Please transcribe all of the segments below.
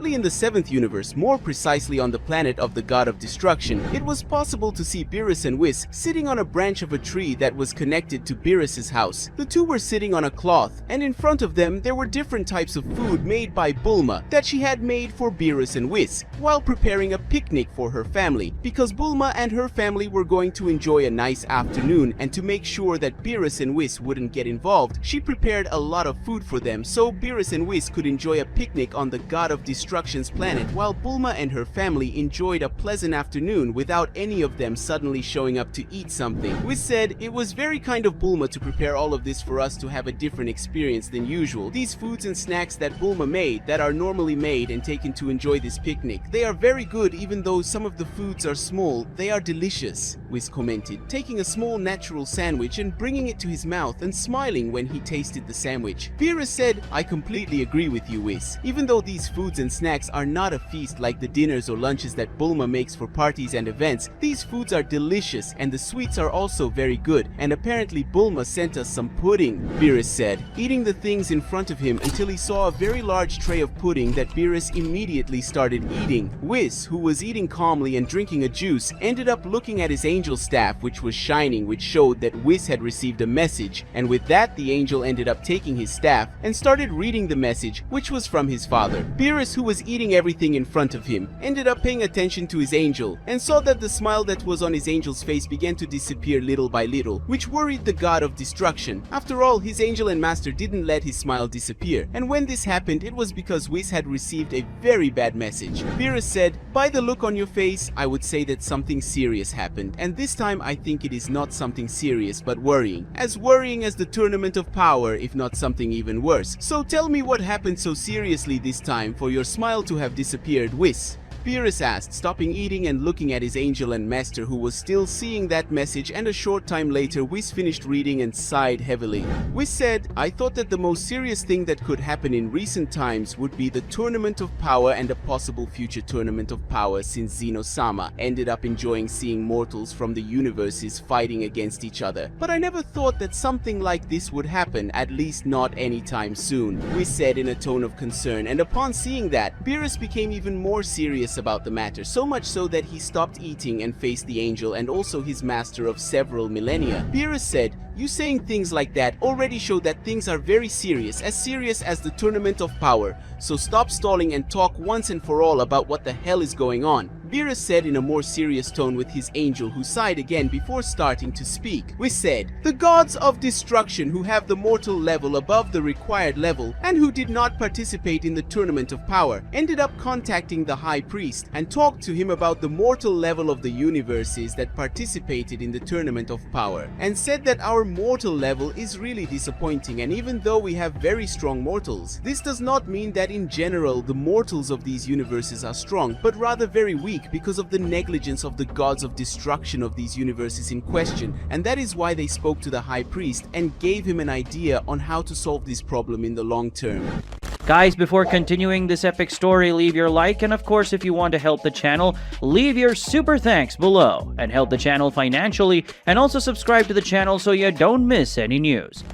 Apparently in the 7th universe, more precisely on the planet of the god of destruction, it was possible to see Beerus and Whis sitting on a branch of a tree that was connected to Beerus's house. The two were sitting on a cloth, and in front of them there were different types of food made by Bulma that she had made for Beerus and Whis while preparing a picnic for her family, because Bulma and her family were going to enjoy a nice afternoon, and to make sure that Beerus and Whis wouldn't get involved, she prepared a lot of food for them so Beerus and Whis could enjoy a picnic on the god of destruction's planet while Bulma and her family enjoyed a pleasant afternoon without any of them suddenly showing up to eat something. Whis said, "It was very kind of Bulma to prepare all of this for us to have a different experience than usual. These foods and snacks that Bulma made that are normally made and taken to enjoy this picnic, they are very good even though some of the foods are small, they are delicious," Whis commented, taking a small natural sandwich and bringing it to his mouth and smiling when he tasted the sandwich. Beerus said, "I completely agree with you, Whis. Even though these foods and snacks are not a feast like the dinners or lunches that Bulma makes for parties and events, these foods are delicious and the sweets are also very good, and apparently Bulma sent us some pudding," Beerus said, eating the things in front of him until he saw a very large tray of pudding that Beerus immediately started eating. Whis, who was eating calmly and drinking a juice, ended up looking at his angel staff, which was shining, which showed that Whis had received a message, and with that the angel ended up taking his staff and started reading the message, which was from his father. Beerus, who was eating everything in front of him, ended up paying attention to his angel and saw that the smile that was on his angel's face began to disappear little by little, which worried the god of destruction. After all, his angel and master didn't let his smile disappear, and when this happened it was because Whis had received a very bad message. Beerus said, "By the look on your face, I would say that something serious happened, and this time I think it is not something serious but worrying as the tournament of power, if not something even worse. So tell me what happened so seriously this time for your smile to have disappeared, Whis?" Beerus asked, stopping eating and looking at his angel and master, who was still seeing that message, and a short time later Whis finished reading and sighed heavily. Whis said, "I thought that the most serious thing that could happen in recent times would be the tournament of power and a possible future tournament of power, since Zeno-sama ended up enjoying seeing mortals from the universes fighting against each other. But I never thought that something like this would happen, at least not anytime soon," Whis said in a tone of concern, and upon seeing that, Beerus became even more serious about the matter, so much so that he stopped eating and faced the angel and also his master of several millennia. Beerus said, "You saying things like that already show that things are very serious as the tournament of power, so stop stalling and talk once and for all about what the hell is going on," Beerus said in a more serious tone with his angel, who sighed again before starting to speak. Whis said, "The gods of destruction who have the mortal level above the required level and who did not participate in the tournament of power ended up contacting the high priest and talked to him about the mortal level of the universes that participated in the tournament of power, and said that our mortal level is really disappointing, and even though we have very strong mortals, this does not mean that in general the mortals of these universes are strong, but rather very weak because of the negligence of the gods of destruction of these universes in question, and that is why they spoke to the high priest and gave him an idea on how to solve this problem in the long term." Guys, before continuing this epic story, leave your like, and of course if you want to help the channel, leave your super thanks below and help the channel financially, and also subscribe to the channel so you don't miss any news.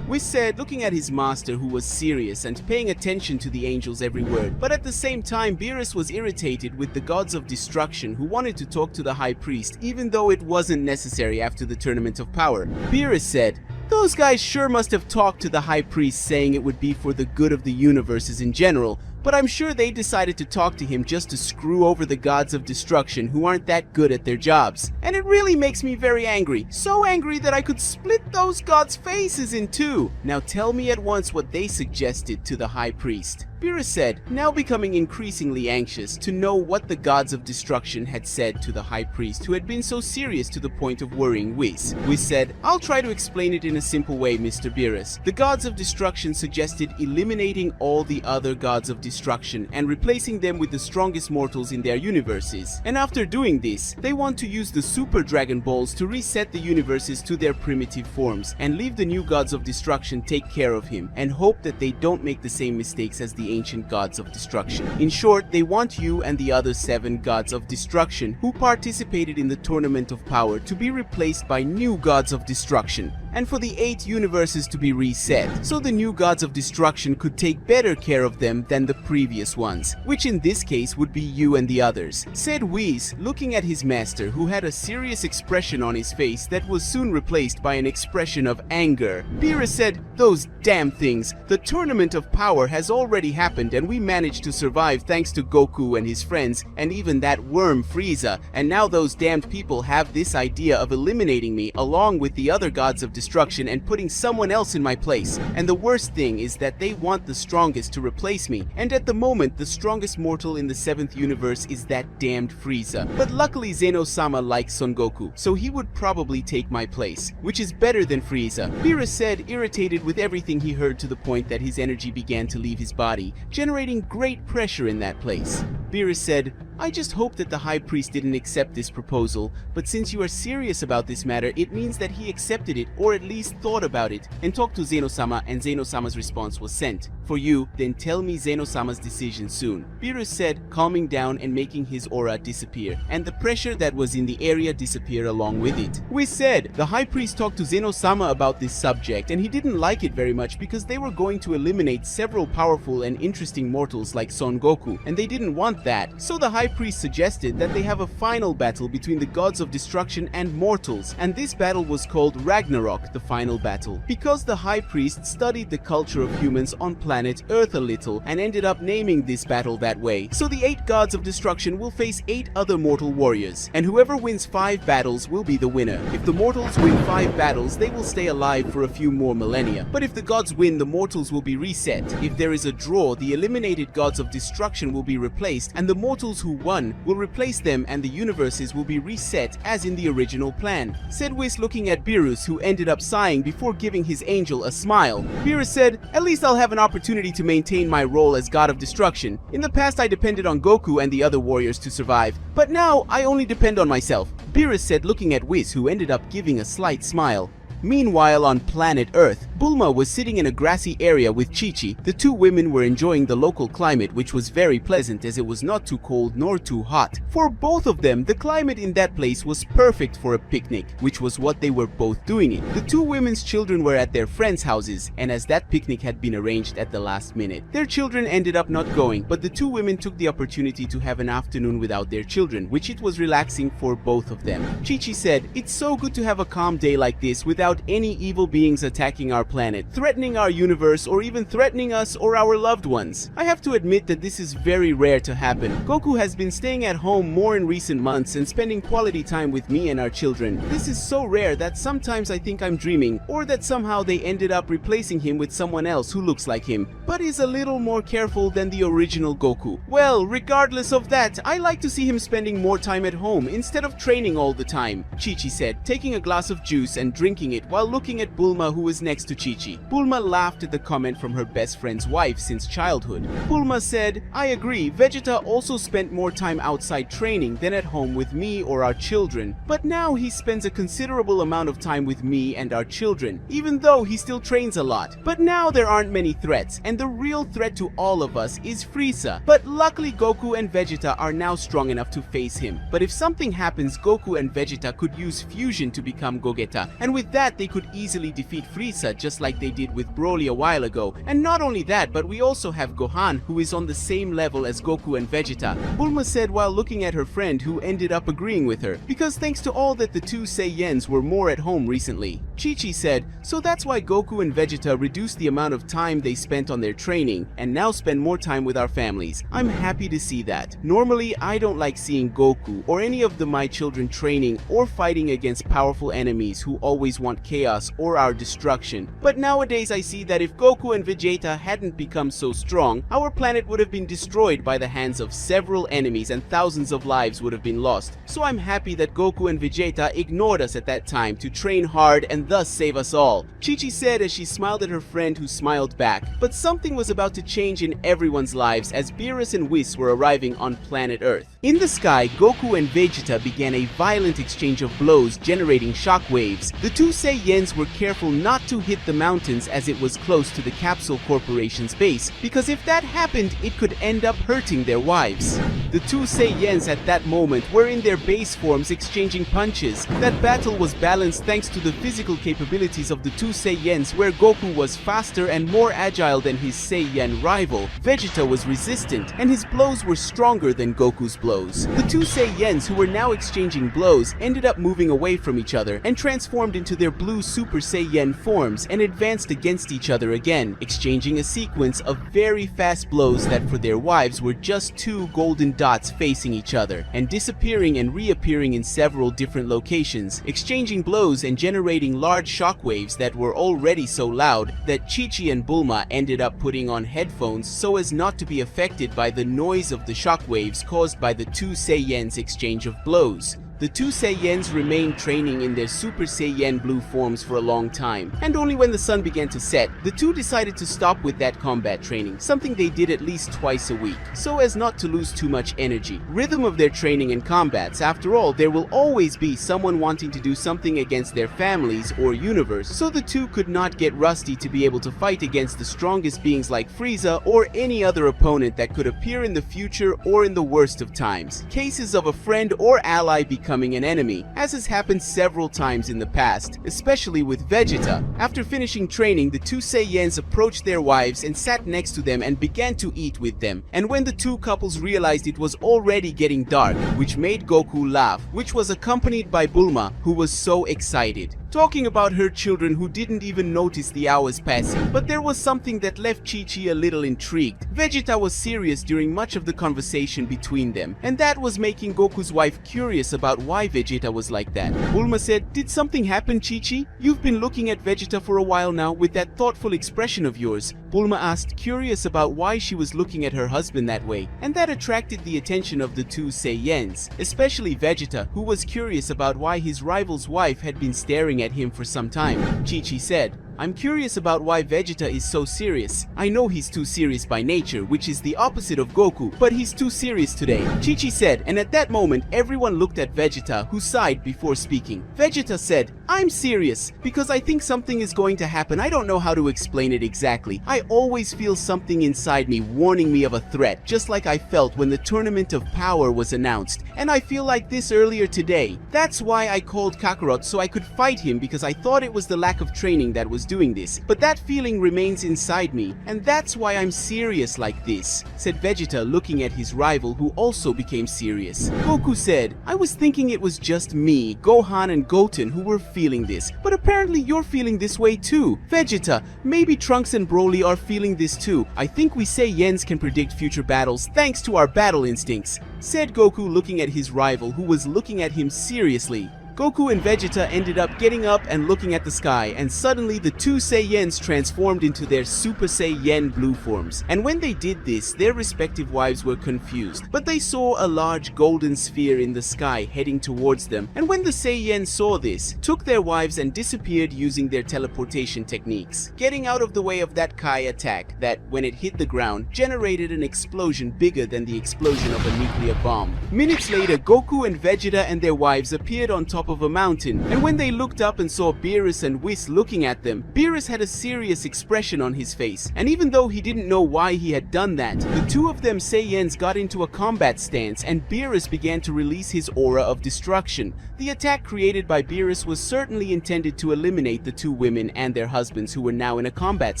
Whis said, looking at his master, who was serious and paying attention to the angel's every word, but at the same time Beerus was irritated with the gods of destruction who wanted to talk to the high priest even though it wasn't necessary after the tournament of power. Beerus said, "Those guys sure must have talked to the high priest saying it would be for the good of the universes in general, but I'm sure they decided to talk to him just to screw over the gods of destruction who aren't that good at their jobs. And it really makes me very angry, so angry that I could split those gods' faces in two. Now tell me at once what they suggested to the high priest." Beerus said, now becoming increasingly anxious to know what the gods of destruction had said to the high priest, who had been so serious to the point of worrying Whis. Whis said, "I'll try to explain it in a simple way, Mr. Beerus. The gods of destruction suggested eliminating all the other gods of destruction and replacing them with the strongest mortals in their universes. And after doing this, they want to use the Super Dragon Balls to reset the universes to their primitive forms and leave the new gods of destruction take care of him and hope that they don't make the same mistakes as the ancient gods of destruction. In short, they want you and the other 7 gods of destruction who participated in the tournament of power to be replaced by new gods of destruction." and for the 8 universes to be reset, so the new gods of destruction could take better care of them than the previous ones, which in this case would be you and the others, said Whis, looking at his master, who had a serious expression on his face that was soon replaced by an expression of anger. Beerus said, "Those damn things. The tournament of power has already happened and we managed to survive thanks to Goku and his friends and even that worm Frieza, and now those damned people have this idea of eliminating me along with the other gods of destruction and putting someone else in my place. And the worst thing is that they want the strongest to replace me, and at the moment the strongest mortal in the 7th universe is that damned Frieza. But luckily Zeno-sama likes Son Goku, so he would probably take my place, which is better than Frieza," Beerus said, irritated with everything he heard to the point that his energy began to leave his body, generating great pressure in that place. Beerus said, "I just hope that the High Priest didn't accept this proposal, but since you are serious about this matter, it means that he accepted it or at least thought about it and talked to Zeno-sama, and Zeno-sama's response was sent. For you, then tell me Zeno-sama's decision soon," Beerus said, calming down and making his aura disappear, and the pressure that was in the area disappear along with it. Whis said, "The High Priest talked to Zeno-sama about this subject and he didn't like it very much because they were going to eliminate several powerful and interesting mortals like Son Goku, and they didn't want that, so the High Priest suggested that they have a final battle between the gods of destruction and mortals, and this battle was called Ragnarok, the final battle, because the High Priest studied the culture of humans on planet Earth a little and ended up naming this battle that way. So the 8 gods of destruction will face 8 other mortal warriors, and whoever wins 5 battles will be the winner. If the mortals win 5 battles, they will stay alive for a few more millennia, but if the gods win, the mortals will be reset. If there is a draw, the eliminated gods of destruction will be replaced, and the mortals who won will replace them and the universes will be reset as in the original plan," said Whis, looking at Beerus, who ended up sighing before giving his angel a smile. Beerus said, "At least I'll have an opportunity to maintain my role as god of destruction. In the past I depended on Goku and the other warriors to survive, but now I only depend on myself," Beerus said, looking at Whis, who ended up giving a slight smile. Meanwhile, on planet Earth, Bulma was sitting in a grassy area with Chi-Chi. The 2 women were enjoying the local climate, which was very pleasant as it was not too cold nor too hot. For both of them, the climate in that place was perfect for a picnic, which was what they were both doing it. The 2 women's children were at their friends' houses, and as that picnic had been arranged at the last minute, their children ended up not going, but the 2 women took the opportunity to have an afternoon without their children, which it was relaxing for both of them. Chi-Chi said, "It's so good to have a calm day like this without any evil beings attacking our planet, threatening our universe, or even threatening us or our loved ones. I have to admit that this is very rare to happen. Goku has been staying at home more in recent months and spending quality time with me and our children. This is so rare that sometimes I think I'm dreaming, or that somehow they ended up replacing him with someone else who looks like him, but is a little more careful than the original Goku. Well, regardless of that, I like to see him spending more time at home instead of training all the time," Chi-Chi said, taking a glass of juice and drinking it while looking at Bulma, who was next to Chi-Chi. Bulma laughed at the comment from her best friend's wife since childhood. Bulma said, "I agree, Vegeta also spent more time outside training than at home with me or our children, but now he spends a considerable amount of time with me and our children, even though he still trains a lot. But now there aren't many threats, and the real threat to all of us is Frieza. But luckily Goku and Vegeta are now strong enough to face him. But if something happens, Goku and Vegeta could use fusion to become Gogeta, and with that they could easily defeat Frieza just like they did with Broly a while ago. And not only that, but we also have Gohan, who is on the same level as Goku and Vegeta," Bulma said while looking at her friend, who ended up agreeing with her, because thanks to all that the 2 Saiyans were more at home recently. Chi-Chi said, "So that's why Goku and Vegeta reduced the amount of time they spent on their training and now spend more time with our families. I'm happy to see that. Normally I don't like seeing Goku or any of my children training or fighting against powerful enemies who always want chaos or our destruction. But nowadays I see that if Goku and Vegeta hadn't become so strong, our planet would have been destroyed by the hands of several enemies and thousands of lives would have been lost. So I'm happy that Goku and Vegeta ignored us at that time to train hard and thus save us all," Chi-Chi said as she smiled at her friend, who smiled back. But something was about to change in everyone's lives as Beerus and Whis were arriving on planet Earth. In the sky, Goku and Vegeta began a violent exchange of blows, generating shockwaves. The 2 Saiyans were careful not to hit the mountains as it was close to the Capsule Corporation's base, because if that happened, it could end up hurting their wives. The two Saiyans at that moment were in their base forms exchanging punches. That battle was balanced thanks to the physical capabilities of the two Saiyans, where Goku was faster and more agile than his Saiyan rival. Vegeta was resistant, and his blows were stronger than Goku's blows. The two Saiyans, who were now exchanging blows, ended up moving away from each other and transformed into their blue Super Saiyan forms and advanced against each other again, exchanging a sequence of very fast blows that for their wives were just two golden dots facing each other, and disappearing and reappearing in several different locations, exchanging blows and generating large shockwaves that were already so loud that Chi-Chi and Bulma ended up putting on headphones so as not to be affected by the noise of the shockwaves caused by the two Saiyans' exchange of blows. The two Saiyans remained training in their Super Saiyan blue forms for a long time, and only when the sun began to set, the two decided to stop with that combat training, something they did at least twice a week, so as not to lose too much energy. Rhythm of their training and combats. After all, there will always be someone wanting to do something against their families or universe, so the two could not get rusty to be able to fight against the strongest beings like Frieza or any other opponent that could appear in the future or in the worst of times. Cases of a friend or ally becoming an enemy, as has happened several times in the past, especially with Vegeta. After finishing training, the two Saiyans approached their wives and sat next to them and began to eat with them. And when the two couples realized it was already getting dark, which made Goku laugh, which was accompanied by Bulma, who was so excited, talking about her children who didn't even notice the hours passing. But there was something that left Chi-Chi a little intrigued. Vegeta was serious during much of the conversation between them, and that was making Goku's wife curious about why Vegeta was like that. Bulma said, "Did something happen, Chi-Chi? You've been looking at Vegeta for a while now with that thoughtful expression of yours." Bulma asked, curious about why she was looking at her husband that way, and that attracted the attention of the two Saiyans, especially Vegeta, who was curious about why his rival's wife had been staring at him for some time. Chi-Chi said, "I'm curious about why Vegeta is so serious. I know he's too serious by nature, which is the opposite of Goku, but he's too serious today," Chi-Chi said, and at that moment everyone looked at Vegeta, who sighed before speaking. Vegeta said, "I'm serious because I think something is going to happen. I don't know how to explain it exactly. I always feel something inside me warning me of a threat, just like I felt when the Tournament of Power was announced, and I feel like this earlier today. That's why I called Kakarot, so I could fight him, because I thought it was the lack of training that was doing this. But that feeling remains inside me, and that's why I'm serious like this," said Vegeta, looking at his rival, who also became serious. Goku said, "I was thinking it was just me, Gohan and Goten who were feeling this, but apparently you're feeling this way too. Vegeta, maybe Trunks and Broly are feeling this too. I think we Saiyans can predict future battles thanks to our battle instincts," said Goku, looking at his rival, who was looking at him seriously. Goku and Vegeta ended up getting up and looking at the sky, and suddenly the two Saiyans transformed into their Super Saiyan blue forms. And when they did this, their respective wives were confused, but they saw a large golden sphere in the sky heading towards them, and when the Saiyans saw this, took their wives and disappeared using their teleportation techniques, getting out of the way of that Kai attack that, when it hit the ground, generated an explosion bigger than the explosion of a nuclear bomb. Minutes later, Goku and Vegeta and their wives appeared on top of a mountain, and when they looked up and saw Beerus and Whis looking at them, Beerus had a serious expression on his face, and even though he didn't know why he had done that, the two of them Saiyans got into a combat stance, and Beerus began to release his aura of destruction. The attack created by Beerus was certainly intended to eliminate the two women and their husbands, who were now in a combat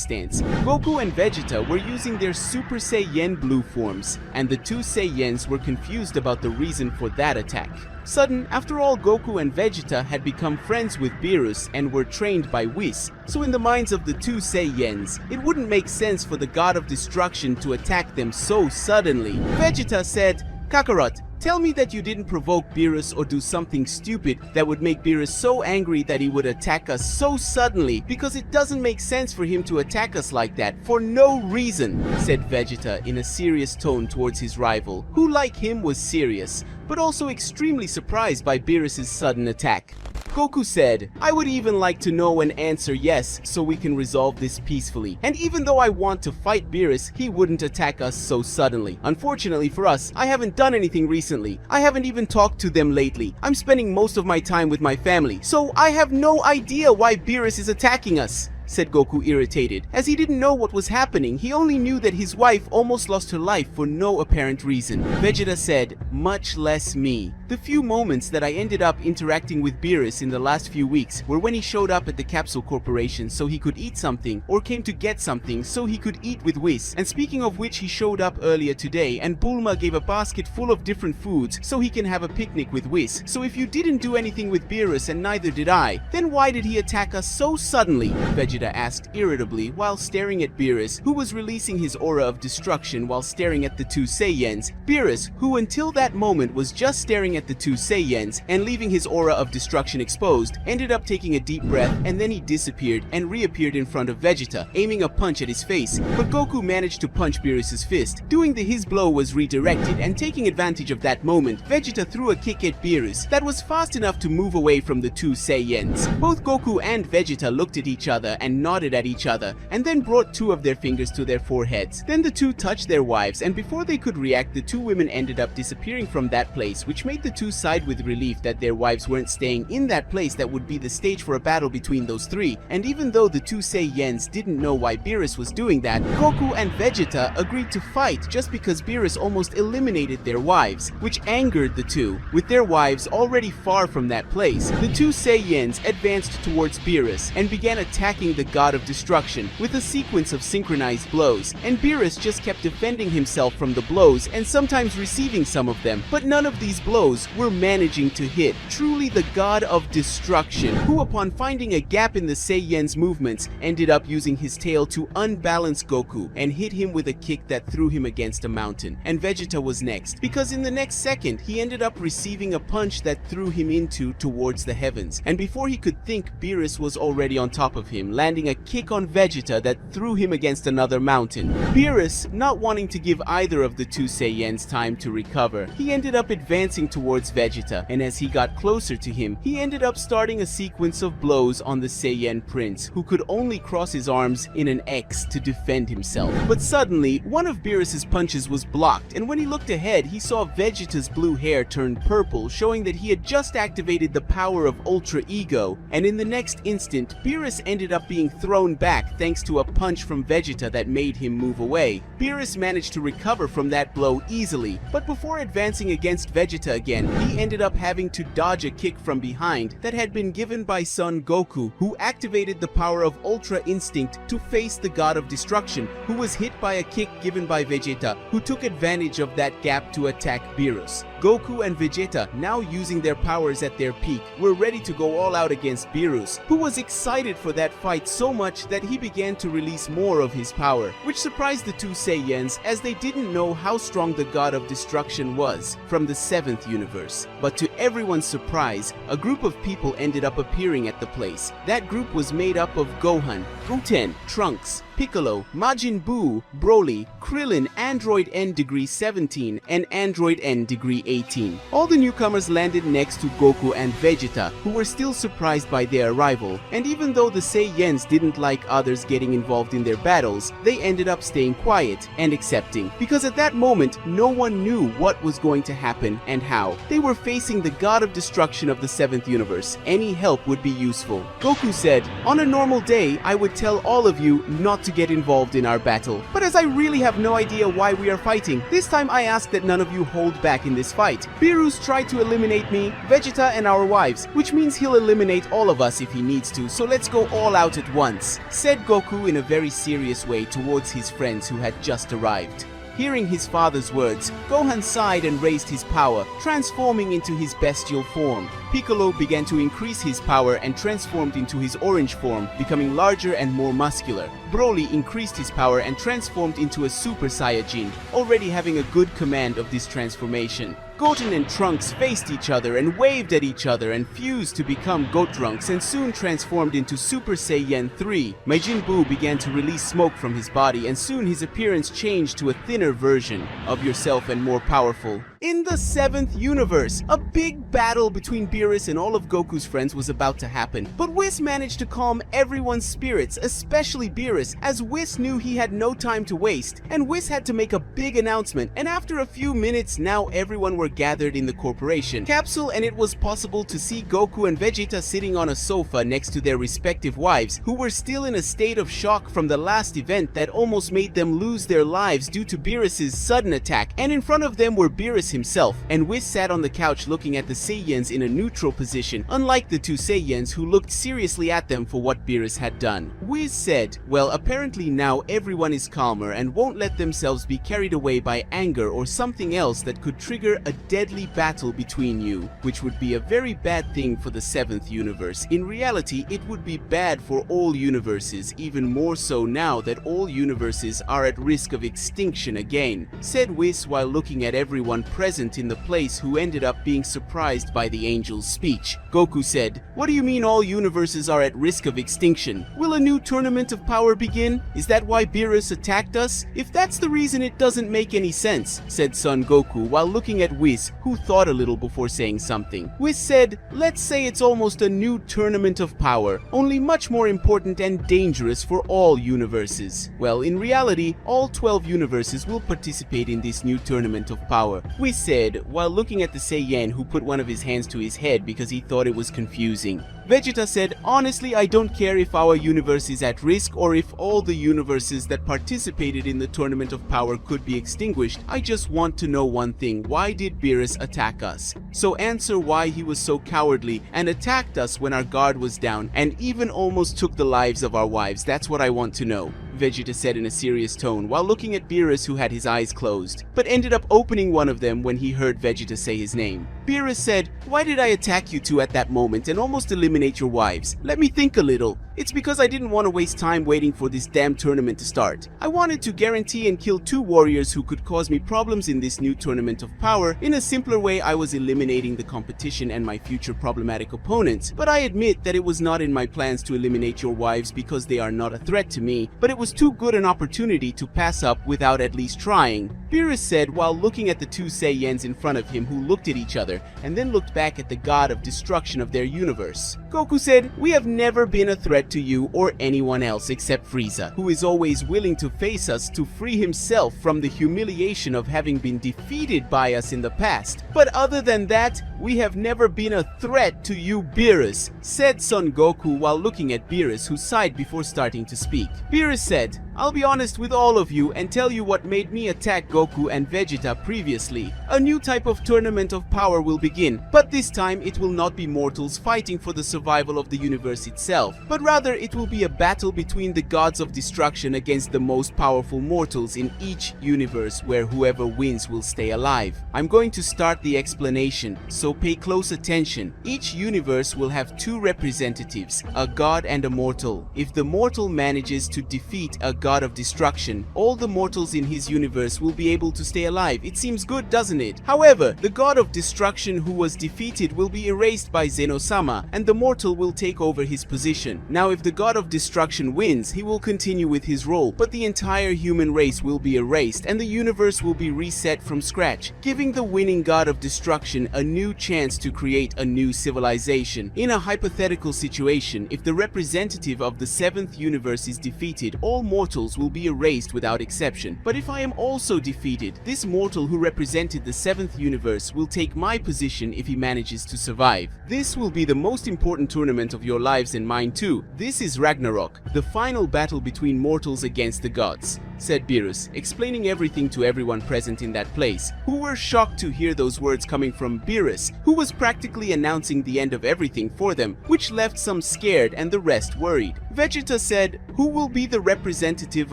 stance. Goku and Vegeta were using their Super Saiyan blue forms, and the two Saiyans were confused about the reason for that attack. Sudden, after all, Goku and Vegeta had become friends with Beerus and were trained by Whis, so in the minds of the two Saiyans, it wouldn't make sense for the God of Destruction to attack them so suddenly. Vegeta said, "Kakarot, tell me that you didn't provoke Beerus or do something stupid that would make Beerus so angry that he would attack us so suddenly, because it doesn't make sense for him to attack us like that for no reason," said Vegeta in a serious tone towards his rival, who like him was serious, but also extremely surprised by Beerus' sudden attack. Goku said, "I would even like to know and answer yes, so we can resolve this peacefully. And even though I want to fight Beerus, he wouldn't attack us so suddenly. Unfortunately for us, I haven't done anything recently. I haven't even talked to them lately. I'm spending most of my time with my family, so I have no idea why Beerus is attacking us," said Goku, irritated, as he didn't know what was happening. He only knew that his wife almost lost her life for no apparent reason. Vegeta said, "Much less me." The few moments that I ended up interacting with Beerus in the last few weeks were when he showed up at the Capsule Corporation so he could eat something, or came to get something so he could eat with Whis. And speaking of which, he showed up earlier today and Bulma gave a basket full of different foods so he can have a picnic with Whis. So if you didn't do anything with Beerus and neither did I, then why did he attack us so suddenly? Vegeta asked irritably while staring at Beerus, who was releasing his aura of destruction while staring at the two Saiyans. Beerus, who until that moment was just staring at the two Saiyans and leaving his aura of destruction exposed, ended up taking a deep breath and then he disappeared and reappeared in front of Vegeta, aiming a punch at his face. But Goku managed to punch Beerus's fist, doing that his blow was redirected, and taking advantage of that moment, Vegeta threw a kick at Beerus that was fast enough to move away from the two Saiyans. Both Goku and Vegeta looked at each other and nodded at each other, and then brought two of their fingers to their foreheads. Then the two touched their wives, and before they could react, the two women ended up disappearing from that place, which made the two sigh with relief that their wives weren't staying in that place that would be the stage for a battle between those three. And even though the two Saiyans didn't know why Beerus was doing that, Goku and Vegeta agreed to fight just because Beerus almost eliminated their wives, which angered the two. With their wives already far from that place, the two Saiyans advanced towards Beerus and began attacking the God of Destruction with a sequence of synchronized blows, and Beerus just kept defending himself from the blows and sometimes receiving some of them, but none of these blows were managing to hit truly the God of Destruction, who upon finding a gap in the Saiyans' movements ended up using his tail to unbalance Goku and hit him with a kick that threw him against a mountain. And Vegeta was next, because in the next second he ended up receiving a punch that threw him towards the heavens, and before he could think, Beerus was already on top of him, landing a kick on Vegeta that threw him against another mountain. Beerus, not wanting to give either of the two Saiyans time to recover, he ended up advancing towards Vegeta, and as he got closer to him, he ended up starting a sequence of blows on the Saiyan Prince, who could only cross his arms in an X to defend himself. But suddenly, one of Beerus's punches was blocked, and when he looked ahead, he saw Vegeta's blue hair turn purple, showing that he had just activated the power of Ultra Ego, and in the next instant, Beerus ended up being thrown back thanks to a punch from Vegeta that made him move away. Beerus managed to recover from that blow easily, but before advancing against Vegeta again, he ended up having to dodge a kick from behind that had been given by Son Goku, who activated the power of Ultra Instinct to face the God of Destruction, who was hit by a kick given by Vegeta, who took advantage of that gap to attack Beerus. Goku and Vegeta, now using their powers at their peak, were ready to go all out against Beerus, who was excited for that fight so much that he began to release more of his power, which surprised the two Saiyans as they didn't know how strong the God of Destruction was from the 7th universe. But to everyone's surprise, a group of people ended up appearing at the place. That group was made up of Gohan, Goten, Trunks, Piccolo, Majin Buu, Broly, Krillin, Android N Degree 17, and Android N Degree 18. All the newcomers landed next to Goku and Vegeta, who were still surprised by their arrival, and even though the Saiyans didn't like others getting involved in their battles, they ended up staying quiet and accepting, because at that moment, no one knew what was going to happen and how. They were facing the God of Destruction of the 7th universe. Any help would be useful. Goku said, "On a normal day, I would tell all of you not to get involved in our battle. But as I really have no idea why we are fighting, this time I ask that none of you hold back in this fight. Beerus tried to eliminate me, Vegeta, and our wives, which means he'll eliminate all of us if he needs to, so let's go all out at once," said Goku in a very serious way towards his friends who had just arrived. Hearing his father's words, Gohan sighed and raised his power, transforming into his bestial form. Piccolo began to increase his power and transformed into his orange form, becoming larger and more muscular. Broly increased his power and transformed into a Super Saiyajin, already having a good command of this transformation. Goten and Trunks faced each other and waved at each other and fused to become Gotrunks and soon transformed into Super Saiyan 3. Majin Buu began to release smoke from his body and soon his appearance changed to a thinner version of yourself and more powerful. In the 7th universe, a big battle between Beerus and all of Goku's friends was about to happen, but Whis managed to calm everyone's spirits, especially Beerus, as Whis knew he had no time to waste, and Whis had to make a big announcement, and after a few minutes, now everyone were gathered in the corporation capsule, and it was possible to see Goku and Vegeta sitting on a sofa next to their respective wives, who were still in a state of shock from the last event that almost made them lose their lives due to Beerus's sudden attack, and in front of them were Beerus himself, and Whis sat on the couch looking at the Saiyans in a neutral position, unlike the two Saiyans who looked seriously at them for what Beerus had done. Whis said, well, apparently now everyone is calmer and won't let themselves be carried away by anger or something else that could trigger a deadly battle between you, which would be a very bad thing for the 7th universe. In reality, it would be bad for all universes, even more so now that all universes are at risk of extinction again, said Whis while looking at everyone present in the place who ended up being surprised by the angel's speech. Goku said, what do you mean all universes are at risk of extinction? Will a new tournament of power begin? Is that why Beerus attacked us? If that's the reason, it doesn't make any sense, said Son Goku while looking at Whis, who thought a little before saying something. Whis said, let's say it's almost a new tournament of power, only much more important and dangerous for all universes. Well, in reality, all 12 universes will participate in this new tournament of power, Whis said while looking at the Saiyan who put one of his hands to his head because he thought it was confusing. Vegeta said, honestly, I don't care if our universe is at risk or if all the universes that participated in the tournament of power could be extinguished. I just want to know one thing. Why did Beerus attack us? So answer why he was so cowardly and attacked us when our guard was down and even almost took the lives of our wives. That's what I want to know, Vegeta said in a serious tone while looking at Beerus, who had his eyes closed, but ended up opening one of them when he heard Vegeta say his name. Beerus said, why did I attack you two at that moment and almost eliminate your wives? Let me think a little. It's because I didn't want to waste time waiting for this damn tournament to start. I wanted to guarantee and kill two warriors who could cause me problems in this new tournament of power. In a simpler way, I was eliminating the competition and my future problematic opponents. But I admit that it was not in my plans to eliminate your wives because they are not a threat to me, but it was too good an opportunity to pass up without at least trying, Beerus said while looking at the two Saiyans in front of him who looked at each other and then looked back at the god of destruction of their universe. Goku said, we have never been a threat to you or anyone else except Frieza, who is always willing to face us to free himself from the humiliation of having been defeated by us in the past. But other than that, we have never been a threat to you, Beerus, said Son Goku while looking at Beerus, who sighed before starting to speak. Beerus said, I'll be honest with all of you and tell you what made me attack Goku and Vegeta previously. A new type of tournament of power will begin, but this time it will not be mortals fighting for the survival of the universe itself, but rather it will be a battle between the gods of destruction against the most powerful mortals in each universe, where whoever wins will stay alive. I'm going to start the explanation, so pay close attention. Each universe will have two representatives, a god and a mortal. If the mortal manages to defeat a god of destruction, all the mortals in his universe will be able to stay alive. It seems good, doesn't it? However, the god of destruction who was defeated will be erased by Zeno-sama, and the mortal will take over his position. Now, if the god of destruction wins, he will continue with his role, but the entire human race will be erased and the universe will be reset from scratch, giving the winning god of destruction a new chance to create a new civilization. In a hypothetical situation, if the representative of the 7th universe is defeated, all mortals will be erased without exception. But if I am also defeated, this mortal who represented the 7th universe will take my position if he manages to survive. This will be the most important tournament of your lives and mine too. This is Ragnarok, the final battle between mortals against the gods, said Beerus, explaining everything to everyone present in that place, who were shocked to hear those words coming from Beerus, who was practically announcing the end of everything for them, which left some scared and the rest worried. Vegeta said, who will be the representative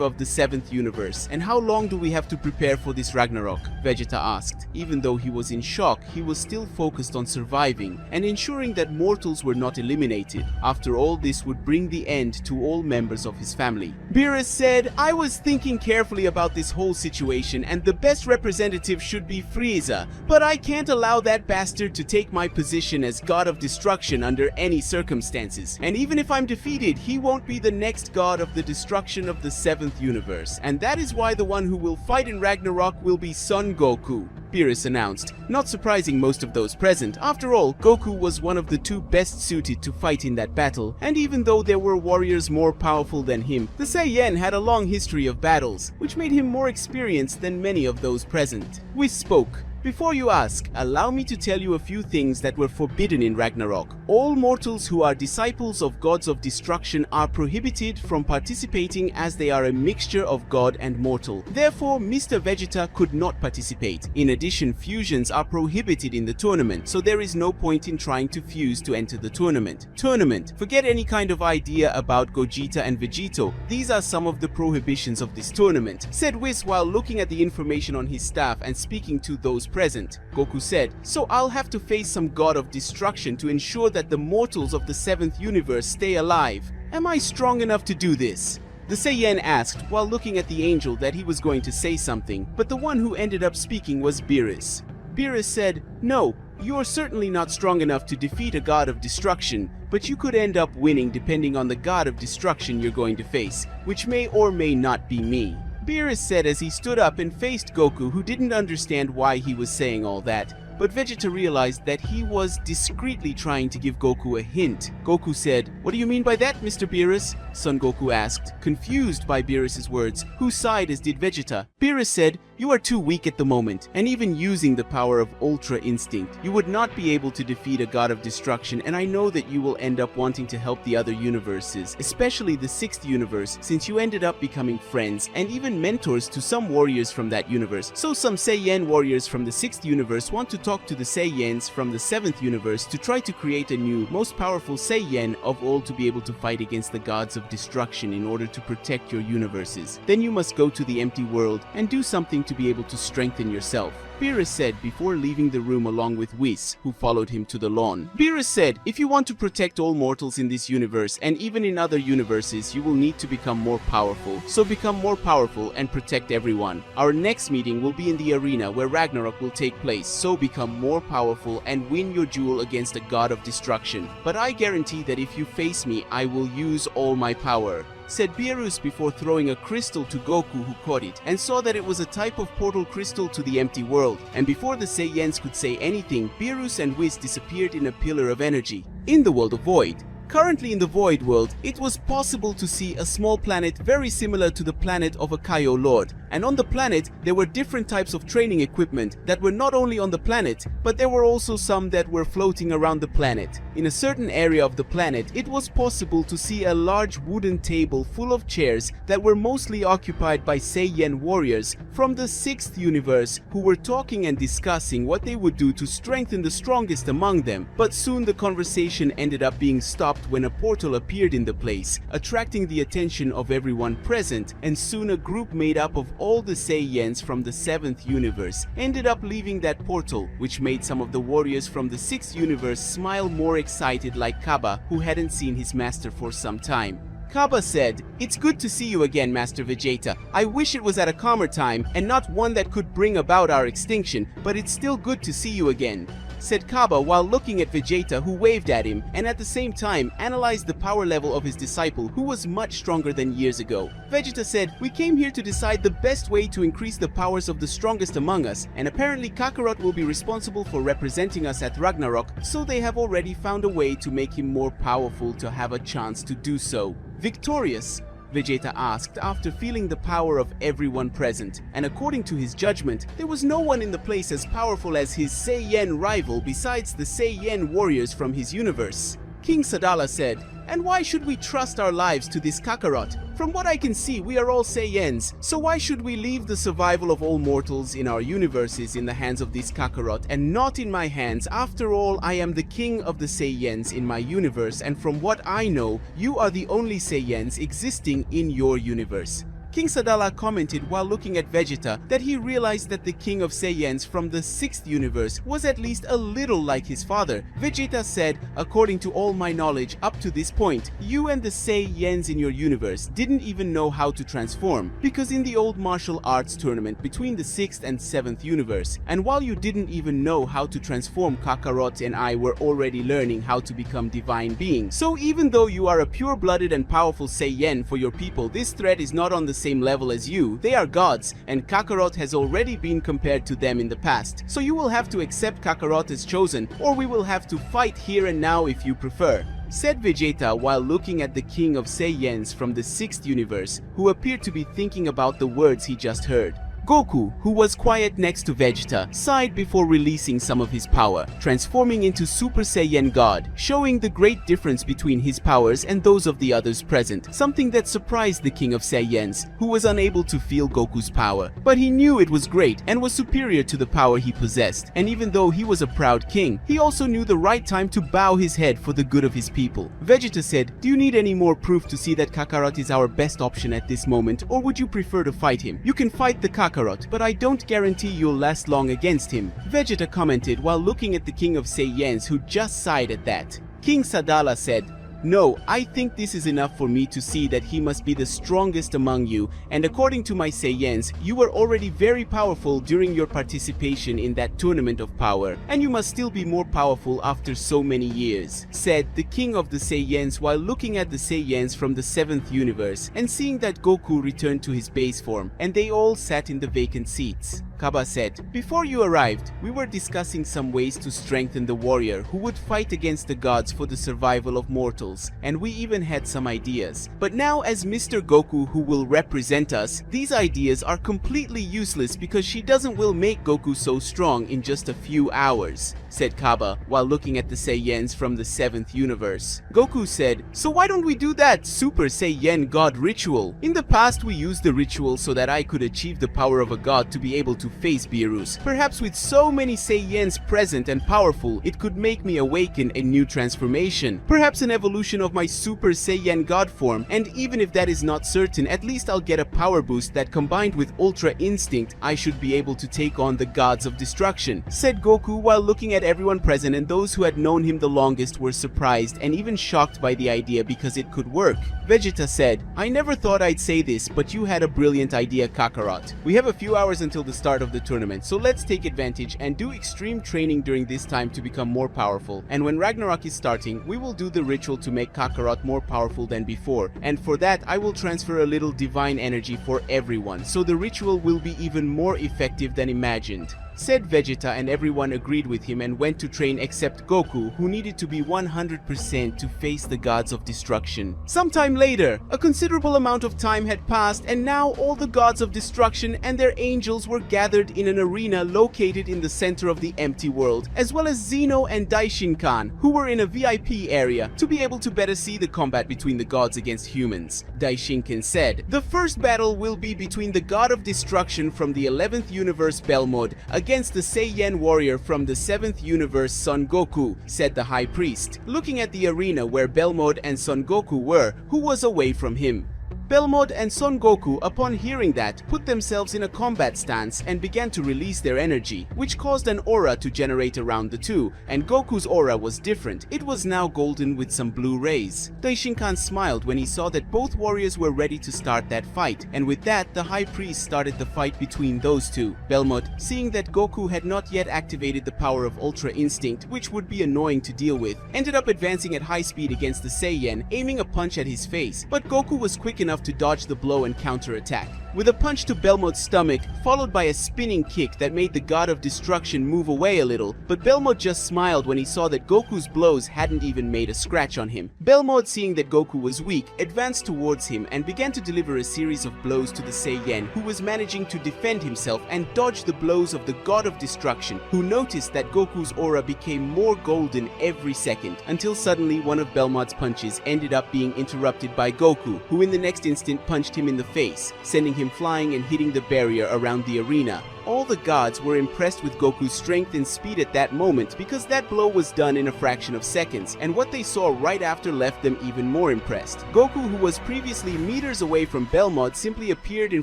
of the 7th universe, and how long do we have to prepare for this Ragnarok? Vegeta asked. Even though he was in shock, he was still focused on surviving and ensuring that mortals were not eliminated. After all, this would bring the end to all members of his family. Beerus said, I was thinking carefully about this whole situation and the best representative should be Frieza, but I can't allow that bastard to take my position as god of destruction under any circumstances. And even if I'm defeated, he won't be the next god of the destruction of the 7th universe, and that is why the one who will fight in Ragnarok will be Son Goku, Beerus announced, not surprising most of those present. After all, Goku was one of the two best suited to fight in that battle, and even though there were warriors more powerful than him, the Saiyan had a long history of battles, which made him more experienced than many of those present. Whis spoke. Before you ask, allow me to tell you a few things that were forbidden in Ragnarok. All mortals who are disciples of gods of destruction are prohibited from participating as they are a mixture of god and mortal. Therefore, Mr. Vegeta could not participate. In addition, fusions are prohibited in the tournament, so there is no point in trying to fuse to enter the tournament. Forget any kind of idea about Gogeta and Vegito. These are some of the prohibitions of this tournament, said Whis while looking at the information on his staff and speaking to those present. Goku said, so I'll have to face some god of destruction to ensure that the mortals of the 7th universe stay alive. Am I strong enough to do this? The Saiyan asked while looking at the angel that he was going to say something, but the one who ended up speaking was Beerus. Beerus said, no, you're certainly not strong enough to defeat a god of destruction, but you could end up winning depending on the god of destruction you're going to face, which may or may not be me. Beerus said as he stood up and faced Goku, who didn't understand why he was saying all that. But Vegeta realized that he was discreetly trying to give Goku a hint. Goku said, what do you mean by that, Mr. Beerus? Son Goku asked, confused by Beerus' words, whose side as did Vegeta. Beerus said, you are too weak at the moment, and even using the power of Ultra Instinct, you would not be able to defeat a god of destruction, and I know that you will end up wanting to help the other universes, especially the 6th universe, since you ended up becoming friends and even mentors to some warriors from that universe. So some Saiyan warriors from the 6th universe want to talk to the Saiyans from the 7th universe to try to create a new, most powerful Saiyan of all to be able to fight against the gods of destruction in order to protect your universes. Then you must go to the empty world and do something to be able to strengthen yourself, Beerus said before leaving the room along with Whis, who followed him to the lawn. Beerus said, if you want to protect all mortals in this universe and even in other universes, you will need to become more powerful. So become more powerful and protect everyone. Our next meeting will be in the arena where Ragnarok will take place, so become more powerful and win your duel against a god of destruction. But I guarantee that if you face me, I will use all my power, said Beerus before throwing a crystal to Goku, who caught it and saw that it was a type of portal crystal to the empty world. And before the Saiyans could say anything, Beerus and Whis disappeared in a pillar of energy. In the world of Void. Currently in the Void world, it was possible to see a small planet very similar to the planet of a Kaio Lord. And on the planet, there were different types of training equipment that were not only on the planet, but there were also some that were floating around the planet. In a certain area of the planet, it was possible to see a large wooden table full of chairs that were mostly occupied by Saiyan warriors from the 6th universe who were talking and discussing what they would do to strengthen the strongest among them. But soon the conversation ended up being stopped when a portal appeared in the place, attracting the attention of everyone present, and soon a group made up of all the Saiyans from the 7th universe ended up leaving that portal, which made some of the warriors from the 6th universe smile more excited, like Kaba, who hadn't seen his master for some time. Kaba said, it's good to see you again, Master Vegeta. I wish it was at a calmer time and not one that could bring about our extinction, but it's still good to see you again, said Kaba while looking at Vegeta, who waved at him and at the same time analyzed the power level of his disciple, who was much stronger than years ago. Vegeta said, we came here to decide the best way to increase the powers of the strongest among us, and apparently Kakarot will be responsible for representing us at Ragnarok, so they have already found a way to make him more powerful to have a chance to do so. Victorious? Vegeta asked after feeling the power of everyone present, and according to his judgment, there was no one in the place as powerful as his Saiyan rival besides the Saiyan warriors from his universe. King Sadala said, and why should we trust our lives to this Kakarot? From what I can see, we are all Saiyans, so why should we leave the survival of all mortals in our universes in the hands of this Kakarot and not in my hands? After all, I am the king of the Saiyans in my universe, and from what I know, you are the only Saiyans existing in your universe. King Sadala commented while looking at Vegeta that he realized that the King of Saiyans from the 6th universe was at least a little like his father. Vegeta said, according to all my knowledge up to this point, you and the Saiyans in your universe didn't even know how to transform, because in the old martial arts tournament between the 6th and 7th universe, and while you didn't even know how to transform, Kakarot and I were already learning how to become divine beings. So even though you are a pure-blooded and powerful Saiyan for your people, this threat is not on the same level as you. They are gods, and Kakarot has already been compared to them in the past. So you will have to accept Kakarot as chosen, or we will have to fight here and now if you prefer, said Vegeta while looking at the King of Saiyans from the 6th universe, who appeared to be thinking about the words he just heard. Goku, who was quiet next to Vegeta, sighed before releasing some of his power, transforming into Super Saiyan God, showing the great difference between his powers and those of the others present, something that surprised the King of Saiyans, who was unable to feel Goku's power. But he knew it was great and was superior to the power he possessed, and even though he was a proud king, he also knew the right time to bow his head for the good of his people. Vegeta said, "Do you need any more proof to see that Kakarot is our best option at this moment, or would you prefer to fight him? You can fight the Kakarot, but I don't guarantee you'll last long against him," Vegeta commented while looking at the King of Saiyans, who just sighed at that. King Sadala said, "No, I think this is enough for me to see that he must be the strongest among you, and according to my Saiyans, you were already very powerful during your participation in that tournament of power, and you must still be more powerful after so many years," said the King of the Saiyans while looking at the Saiyans from the 7th universe and seeing that Goku returned to his base form, and they all sat in the vacant seats. Kaba said, "Before you arrived, we were discussing some ways to strengthen the warrior who would fight against the gods for the survival of mortals, and we even had some ideas. But now as Mr. Goku, who will represent us, these ideas are completely useless because she will make Goku so strong in just a few hours," said Kaba while looking at the Saiyans from the 7th universe. Goku said, "So why don't we do that Super Saiyan God ritual? In the past we used the ritual so that I could achieve the power of a god to be able to face Beerus. Perhaps with so many Saiyans present and powerful, it could make me awaken a new transformation. Perhaps an evolution of my Super Saiyan God form, and even if that is not certain, at least I'll get a power boost that combined with Ultra Instinct, I should be able to take on the gods of destruction," said Goku while looking at everyone present, and those who had known him the longest were surprised and even shocked by the idea because it could work. Vegeta said, "I never thought I'd say this, but you had a brilliant idea, Kakarot. We have a few hours until the start of the tournament, so let's take advantage and do extreme training during this time to become more powerful. And when Ragnarok is starting, we will do the ritual to make Kakarot more powerful than before. And for that, I will transfer a little divine energy for everyone, so the ritual will be even more effective than imagined," said Vegeta, and everyone agreed with him and went to train except Goku, who needed to be 100% to face the gods of destruction. Sometime later, a considerable amount of time had passed, and now all the gods of destruction and their angels were gathered in an arena located in the center of the empty world, as well as Zeno and Daishinkan, who were in a VIP area to be able to better see the combat between the gods against humans. Daishinkan said, "The first battle will be between the god of destruction from the 11th universe Belmod against the Saiyan warrior from the 7th universe Son Goku," said the High Priest, looking at the arena where Belmod and Son Goku were, who was away from him. Belmod and Son Goku, upon hearing that, put themselves in a combat stance and began to release their energy, which caused an aura to generate around the two, and Goku's aura was different. It was now golden with some blue rays. Daishinkan smiled when he saw that both warriors were ready to start that fight, and with that, the High Priest started the fight between those two. Belmod, seeing that Goku had not yet activated the power of Ultra Instinct, which would be annoying to deal with, ended up advancing at high speed against the Saiyan, aiming a punch at his face, but Goku was quick enough to dodge the blow and counter-attack, with a punch to Belmod's stomach, followed by a spinning kick that made the god of destruction move away a little, but Belmod just smiled when he saw that Goku's blows hadn't even made a scratch on him. Belmod, seeing that Goku was weak, advanced towards him and began to deliver a series of blows to the Saiyan, who was managing to defend himself and dodge the blows of the god of destruction, who noticed that Goku's aura became more golden every second, until suddenly one of Belmod's punches ended up being interrupted by Goku, who in the next instant punched him in the face, sending him flying and hitting the barrier around the arena. all the gods were impressed with Goku's strength and speed at that moment because that blow was done in a fraction of seconds, and what they saw right after left them even more impressed. Goku, who was previously meters away from Belmod, simply appeared in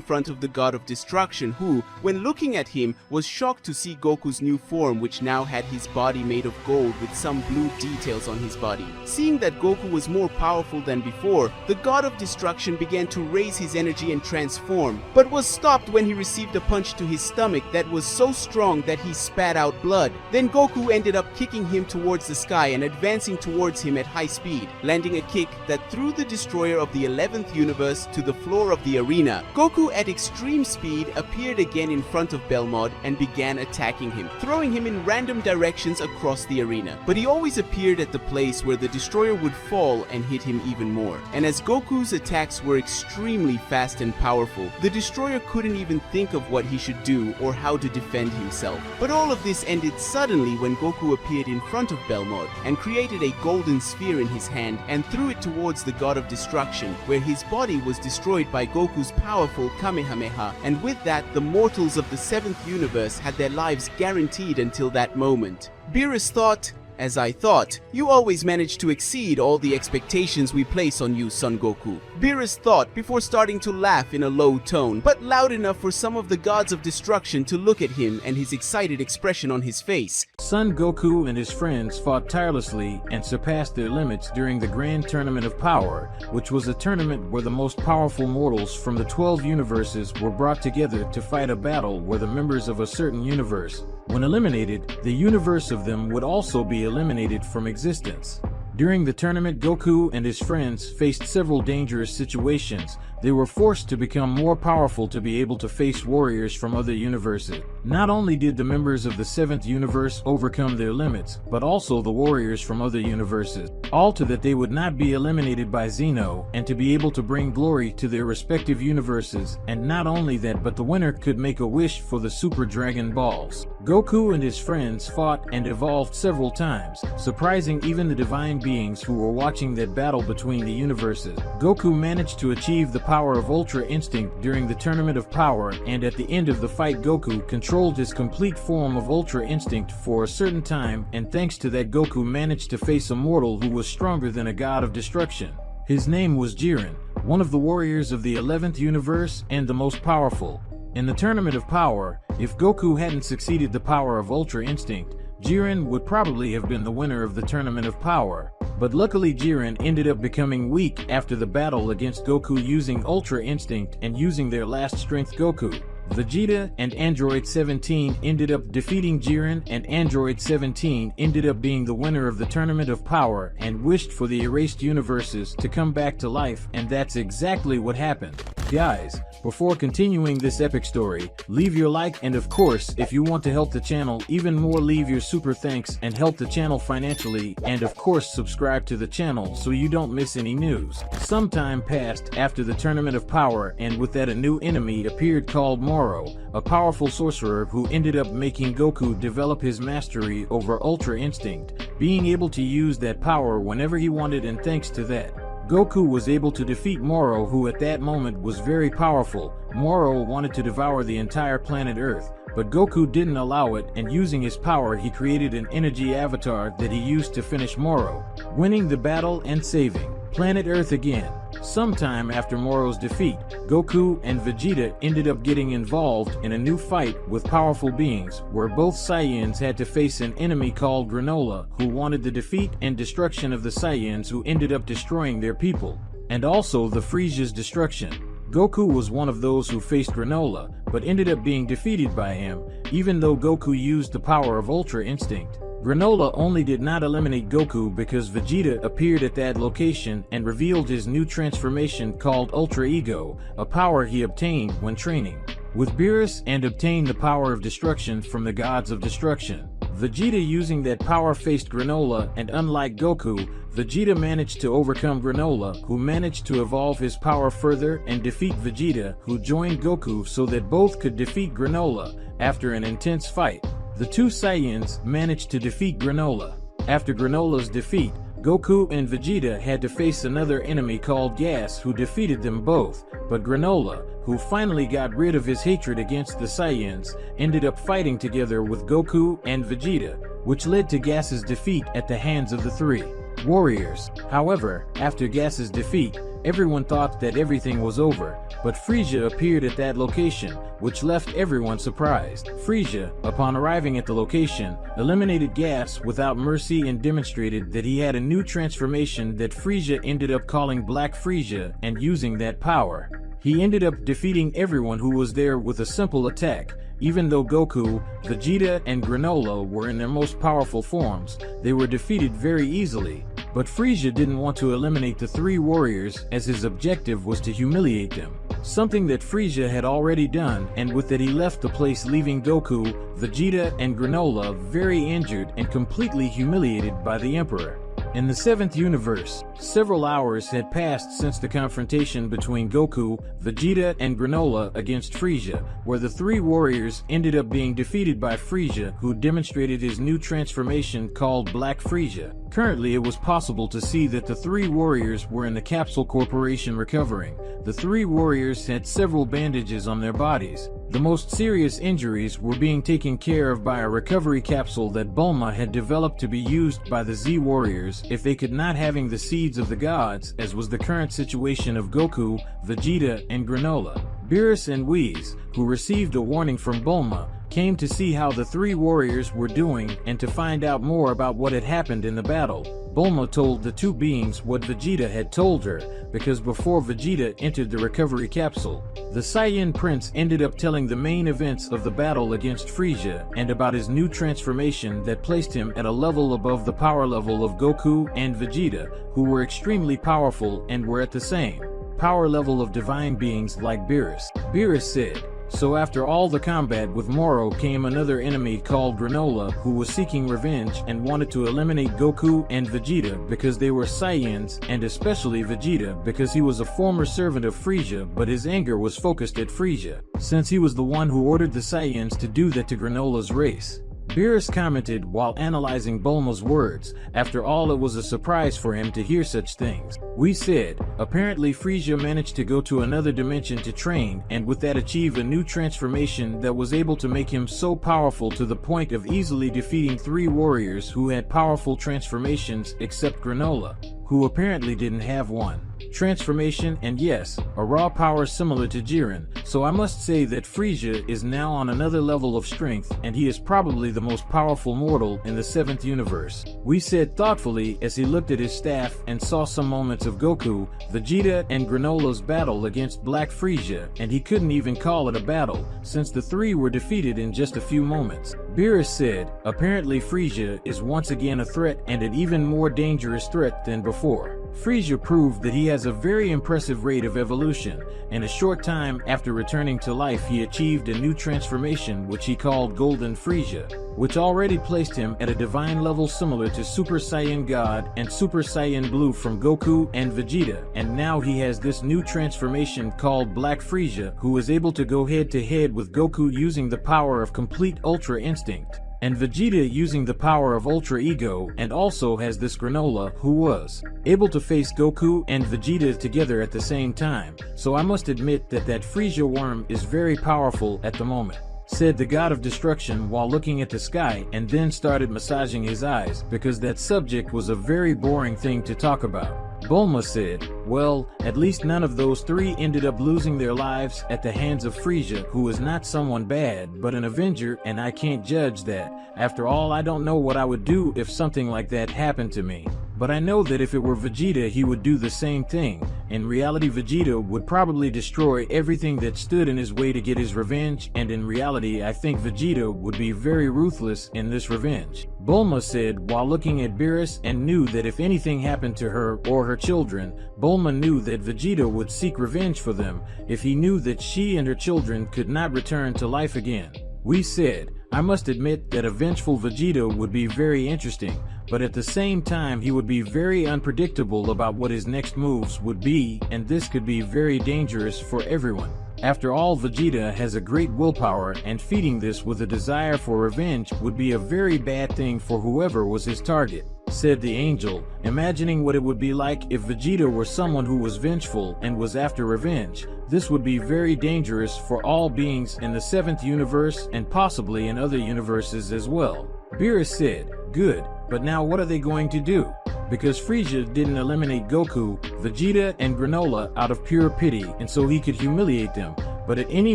front of the God of Destruction, who, when looking at him, was shocked to see Goku's new form, which now had his body made of gold with some blue details on his body. Seeing that Goku was more powerful than before, the God of Destruction began to raise his energy and transform, but was stopped when he received a punch to his stomach that was so strong that he spat out blood. Then Goku ended up kicking him towards the sky and advancing towards him at high speed, landing a kick that threw the destroyer of the 11th universe to the floor of the arena. Goku at extreme speed appeared again in front of Belmod and began attacking him, throwing him in random directions across the arena. But he always appeared at the place where the destroyer would fall and hit him even more. And as Goku's attacks were extremely fast and powerful, the destroyer couldn't even think of what he should do or how to defend himself. But all of this ended suddenly when Goku appeared in front of Belmod and created a golden sphere in his hand and threw it towards the God of Destruction, where his body was destroyed by Goku's powerful Kamehameha, and with that the mortals of the 7th universe had their lives guaranteed until that moment. Beerus thought, as I thought, you always manage to exceed all the expectations we place on you, Son Goku. Beerus thought before starting to laugh in a low tone, but loud enough for some of the gods of destruction to look at him and his excited expression on his face. Son Goku and his friends fought tirelessly and surpassed their limits during the Grand Tournament of Power, which was a tournament where the most powerful mortals from the 12 universes were brought together to fight a battle where the members of a certain universe, when eliminated, the universe of them would also be eliminated from existence. During the tournament, Goku and his friends faced several dangerous situations. They were forced to become more powerful to be able to face warriors from other universes. Not only did the members of the 7th universe overcome their limits, but also the warriors from other universes, all to that they would not be eliminated by Zeno, and to be able to bring glory to their respective universes. And not only that, but the winner could make a wish for the Super Dragon Balls. Goku and his friends fought and evolved several times, surprising even the divine beings who were watching that battle between the universes. Goku managed to achieve the power of Ultra Instinct during the Tournament of Power, and at the end of the fight Goku controlled his complete form of Ultra Instinct for a certain time, and thanks to that Goku managed to face a mortal who was stronger than a god of destruction. His name was Jiren, one of the warriors of the 11th universe and the most powerful. In the Tournament of Power, if Goku hadn't succeeded the power of Ultra Instinct, Jiren would probably have been the winner of the Tournament of Power. But luckily Jiren ended up becoming weak after the battle against Goku using Ultra Instinct and using their last strength Goku. Vegeta and Android 17 ended up defeating Jiren, and Android 17 ended up being the winner of the Tournament of Power and wished for the erased universes to come back to life, and that's exactly what happened. Guys, before continuing this epic story, leave your like, and of course, if you want to help the channel even more, leave your super thanks and help the channel financially, and of course subscribe to the channel so you don't miss any news. Some time passed after the Tournament of Power, and with that a new enemy appeared called Moro, a powerful sorcerer who ended up making Goku develop his mastery over Ultra Instinct, being able to use that power whenever he wanted, and thanks to that, Goku was able to defeat Moro, who at that moment was very powerful. Moro wanted to devour the entire planet Earth, but Goku didn't allow it, and using his power he created an energy avatar that he used to finish Moro, winning the battle and saving planet Earth again. Sometime after Moro's defeat, Goku and Vegeta ended up getting involved in a new fight with powerful beings, where both Saiyans had to face an enemy called Granola, who wanted the defeat and destruction of the Saiyans, who ended up destroying their people, and also the Frieza's destruction. Goku was one of those who faced Granola, but ended up being defeated by him, even though Goku used the power of Ultra Instinct. Granola only did not eliminate Goku because Vegeta appeared at that location and revealed his new transformation called Ultra Ego, a power he obtained when training with Beerus and obtained the power of destruction from the gods of destruction. Vegeta using that power faced Granola, and unlike Goku, Vegeta managed to overcome Granola, who managed to evolve his power further and defeat Vegeta, who joined Goku so that both could defeat Granola. After an intense fight, the two Saiyans managed to defeat Granola. After Granola's defeat, Goku and Vegeta had to face another enemy called Gas, who defeated them both, but Granola, who finally got rid of his hatred against the Saiyans, ended up fighting together with Goku and Vegeta, which led to Gas's defeat at the hands of the three warriors. However, after Gas's defeat, everyone thought that everything was over, but Frieza appeared at that location, which left everyone surprised. Frieza, upon arriving at the location, eliminated Gas without mercy and demonstrated that he had a new transformation that Frieza ended up calling Black Frieza and using that power. He ended up defeating everyone who was there with a simple attack. Even though Goku, Vegeta, and Granola were in their most powerful forms, they were defeated very easily. But Frieza didn't want to eliminate the three warriors, as his objective was to humiliate them. Something that Frieza had already done, and with that he left the place, leaving Goku, Vegeta, and Granola very injured and completely humiliated by the Emperor. In the 7th universe, several hours had passed since the confrontation between Goku, Vegeta, and Granola against Frieza, where the three warriors ended up being defeated by Frieza, who demonstrated his new transformation called Black Frieza. Currently, it was possible to see that the three warriors were in the Capsule Corporation recovering. The three warriors had several bandages on their bodies. The most serious injuries were being taken care of by a recovery capsule that Bulma had developed to be used by the Z Warriors if they could not having the seeds of the gods, as was the current situation of Goku, Vegeta, and Granola. Beerus and Whis, who received a warning from Bulma, came to see how the three warriors were doing and to find out more about what had happened in the battle. Bulma told the two beings what Vegeta had told her, because before Vegeta entered the recovery capsule, the Saiyan Prince ended up telling the main events of the battle against Frieza and about his new transformation that placed him at a level above the power level of Goku and Vegeta, who were extremely powerful and were at the same power level of divine beings like Beerus. Beerus said, "So after all the combat with Moro came another enemy called Granola, who was seeking revenge and wanted to eliminate Goku and Vegeta because they were Saiyans, and especially Vegeta because he was a former servant of Frieza, but his anger was focused at Frieza, since he was the one who ordered the Saiyans to do that to Granola's race." Beerus commented while analyzing Bulma's words. After all, it was a surprise for him to hear such things. We said, apparently Frieza managed to go to another dimension to train, and with that achieve a new transformation that was able to make him so powerful to the point of easily defeating three warriors who had powerful transformations except Granola, who apparently didn't have one transformation, and yes, a raw power similar to Jiren. So I must say that Frieza is now on another level of strength, and he is probably the most powerful mortal in the 7th universe. We said thoughtfully as he looked at his staff and saw some moments of Goku, Vegeta, and Granola's battle against Black Frieza, and he couldn't even call it a battle, since the three were defeated in just a few moments. Beerus said, apparently Frieza is once again a threat, and an even more dangerous threat than before. Frieza proved that he has a very impressive rate of evolution. In a short time after returning to life, he achieved a new transformation which he called Golden Frieza, which already placed him at a divine level similar to Super Saiyan God and Super Saiyan Blue from Goku and Vegeta, and now he has this new transformation called Black Frieza, who is able to go head to head with Goku using the power of complete Ultra Instinct, and Vegeta using the power of Ultra Ego, and also has this Granola who was able to face Goku and Vegeta together at the same time. So I must admit that Frieza worm is very powerful at the moment, said the god of destruction while looking at the sky, and then started massaging his eyes because that subject was a very boring thing to talk about. Bulma said, well, at least none of those three ended up losing their lives at the hands of Frieza, who is not someone bad, but an Avenger, and I can't judge that. After all, I don't know what I would do if something like that happened to me. But I know that if it were Vegeta, he would do the same thing. In reality, Vegeta would probably destroy everything that stood in his way to get his revenge, and in reality, I think Vegeta would be very ruthless in this revenge. Bulma said while looking at Beerus, and knew that if anything happened to her or her children, Bulma knew that Vegeta would seek revenge for them if he knew that she and her children could not return to life again. We said, I must admit that a vengeful Vegeta would be very interesting, but at the same time he would be very unpredictable about what his next moves would be, and this could be very dangerous for everyone. After all, Vegeta has a great willpower, and feeding this with a desire for revenge would be a very bad thing for whoever was his target, said the angel, imagining what it would be like if Vegeta were someone who was vengeful and was after revenge. This would be very dangerous for all beings in the 7th universe and possibly in other universes as well. Beerus said, good, but now what are they going to do? Because Frieza didn't eliminate Goku, Vegeta, and Granola out of pure pity and so he could humiliate them. But at any